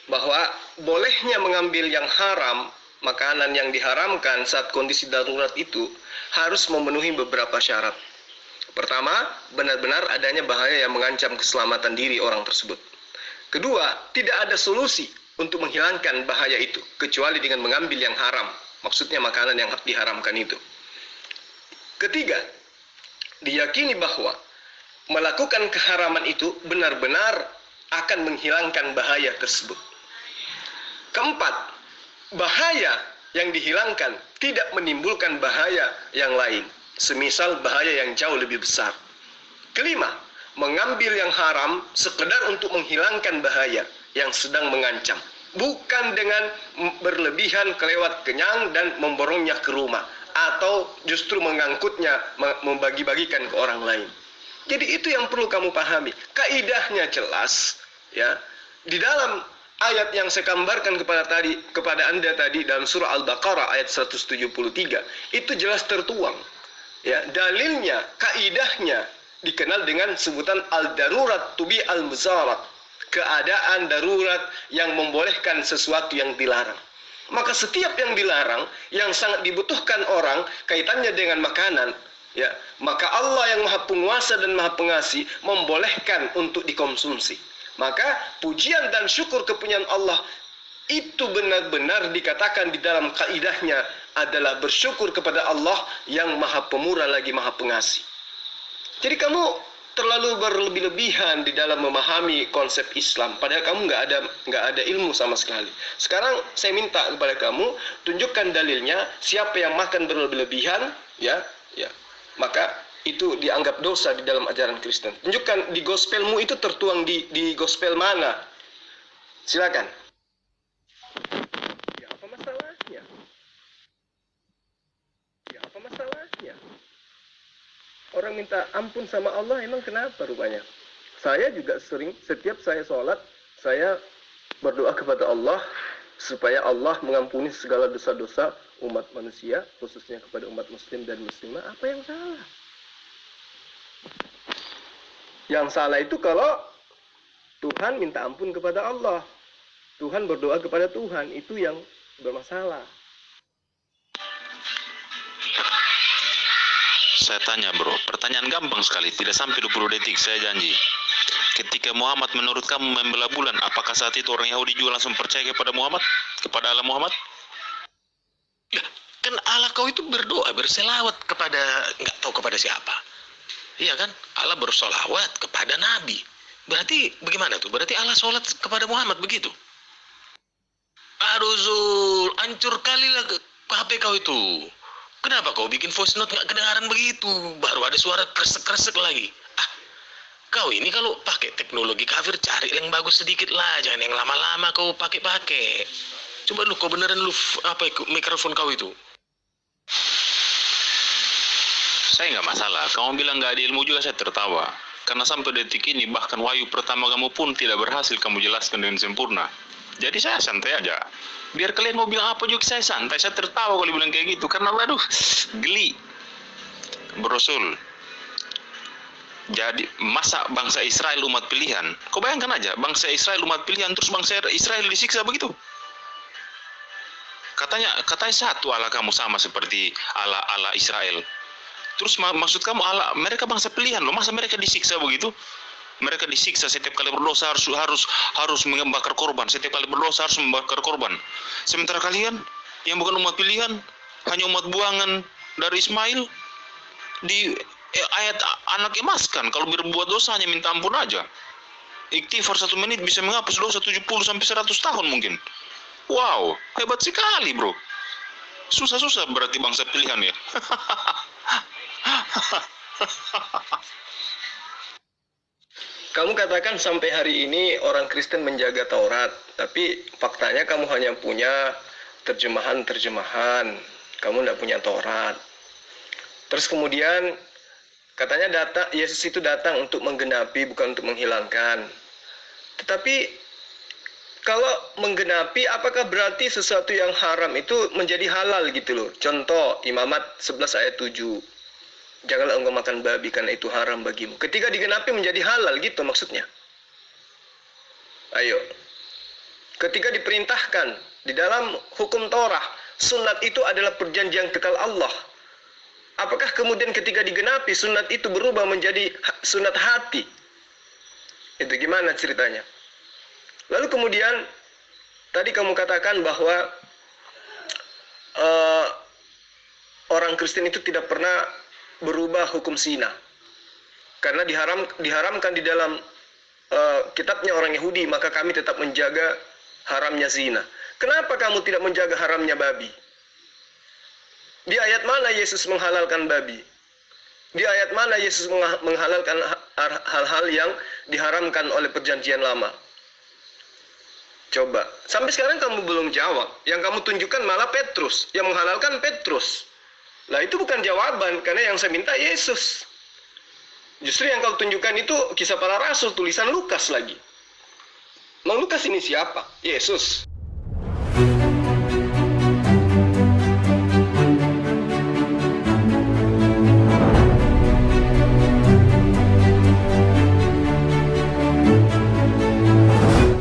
bahwa bolehnya mengambil yang haram, makanan yang diharamkan saat kondisi darurat itu harus memenuhi beberapa syarat. Pertama, benar-benar adanya bahaya yang mengancam keselamatan diri orang tersebut. Kedua, tidak ada solusi untuk menghilangkan bahaya itu, kecuali dengan mengambil yang haram, maksudnya makanan yang diharamkan itu. Ketiga, diyakini bahwa melakukan keharaman itu benar-benar akan menghilangkan bahaya tersebut. Keempat, bahaya yang dihilangkan tidak menimbulkan bahaya yang lain, semisal bahaya yang jauh lebih besar. Kelima, mengambil yang haram sekedar untuk menghilangkan bahaya yang sedang mengancam, bukan dengan berlebihan kelewat kenyang dan memborongnya ke rumah, atau justru mengangkutnya, membagi-bagikan ke orang lain. Jadi itu yang perlu kamu pahami. Kaidahnya jelas, ya. Di dalam ayat yang saya gambarkan kepada Anda tadi dalam surah Al-Baqarah ayat 173, itu jelas tertuang. Ya, dalilnya, kaidahnya dikenal dengan sebutan al-darurat tubi al-muzarat, keadaan darurat yang membolehkan sesuatu yang dilarang. Maka setiap yang dilarang, yang sangat dibutuhkan orang, kaitannya dengan makanan, ya, maka Allah yang Maha Penguasa dan Maha Pengasih membolehkan untuk dikonsumsi. Maka pujian dan syukur kepunyaan Allah itu benar-benar dikatakan di dalam kaidahnya adalah bersyukur kepada Allah yang Maha Pemurah lagi Maha Pengasih. Jadi kamu terlalu berlebih-lebihan di dalam memahami konsep Islam, padahal kamu nggak ada ilmu sama sekali. Sekarang saya minta kepada kamu tunjukkan dalilnya, siapa yang makan berlebih-lebihan, ya, maka itu dianggap dosa di dalam ajaran Kristen. Tunjukkan di gospelmu itu tertuang di gospel mana? Silakan. Ya, apa masalahnya? Orang minta ampun sama Allah, emang kenapa rupanya? Saya juga sering, setiap saya sholat, saya berdoa kepada Allah supaya Allah mengampuni segala dosa-dosa umat manusia, khususnya kepada umat muslim dan muslimah. Apa yang salah? Yang salah itu kalau Tuhan minta ampun kepada Allah. Tuhan berdoa kepada Tuhan, itu yang bermasalah. Saya tanya bro, pertanyaan gampang sekali, tidak sampai 20 detik, saya janji. Ketika Muhammad menurut kamu membelah bulan, apakah saat itu orang Yahudi juga langsung percaya kepada Muhammad? Kepada Allah Muhammad? Ya, kan Allah kau itu berdoa, berselawat kepada, nggak tahu kepada siapa. Iya kan? Allah bersolawat kepada Nabi. Berarti bagaimana tuh? Berarti Allah sholat kepada Muhammad begitu? Aduh Zul, hancur kali lah HP kau itu. Kenapa kau bikin voice note nggak kedengaran begitu? Baru ada suara kresek-kresek lagi. Ah, kau ini kalau pakai teknologi kafir cari yang bagus sedikit lah, jangan yang lama-lama kau pakai-pakai. Coba lu kau beneran lu mikrofon kau itu. Saya nggak masalah. Kamu bilang nggak ada ilmu juga saya tertawa. Karena sampai detik ini bahkan wahyu pertama kamu pun tidak berhasil kamu jelaskan dengan sempurna. Jadi saya santai aja. Biar kalian mau bilang apa juga saya santai. Saya tertawa kalau bilang kayak gitu. Karena aduh, geli. Bro-sul. Jadi masa bangsa Israel umat pilihan? Kau bayangkan aja, bangsa Israel umat pilihan terus bangsa Israel disiksa begitu. Katanya satu Allah kamu sama seperti Allah Israel. Terus maksud kamu Allah mereka bangsa pilihan loh, masa mereka disiksa begitu? Mereka disiksa setiap kali berdosa harus membakar korban, setiap kali berdosa harus membakar korban. Sementara kalian yang bukan umat pilihan, hanya umat buangan dari Ismail, di ayat anak emaskan kalau berbuat dosa hanya minta ampun aja. Istighfar 1 menit bisa menghapus dosa 70 sampai 100 tahun mungkin. Wow, hebat sekali bro. Susah-susah berarti bangsa pilihan ya. Kamu katakan sampai hari ini orang Kristen menjaga Taurat, tapi faktanya kamu hanya punya terjemahan-terjemahan, kamu tidak punya Taurat. Terus kemudian katanya Yesus itu datang untuk menggenapi, bukan untuk menghilangkan. Tetapi kalau menggenapi, apakah berarti sesuatu yang haram itu menjadi halal gitu loh? Contoh, Imamat 11 ayat 7. Janganlah engkau makan babi karena itu haram bagimu. Ketika digenapi menjadi halal gitu maksudnya. Ayo. Ketika diperintahkan di dalam hukum Torah, sunat itu adalah perjanjian kekal Allah. Apakah kemudian ketika digenapi sunat itu berubah menjadi sunat hati? Itu gimana ceritanya? Lalu kemudian tadi kamu katakan bahwa orang Kristen itu tidak pernah berubah hukum zina karena diharamkan di dalam kitabnya orang Yahudi, maka kami tetap menjaga haramnya zina. Kenapa kamu tidak menjaga haramnya babi? Di ayat mana Yesus menghalalkan babi? Di ayat mana Yesus menghalalkan hal-hal yang diharamkan oleh perjanjian lama? Coba, sampai sekarang kamu belum jawab. Yang kamu tunjukkan malah Petrus, yang menghalalkan Petrus. Lah itu bukan jawaban, karena yang saya minta Yesus. Justru yang kau tunjukkan itu Kisah Para Rasul, tulisan Lukas lagi. Mang Lukas ini siapa? Yesus.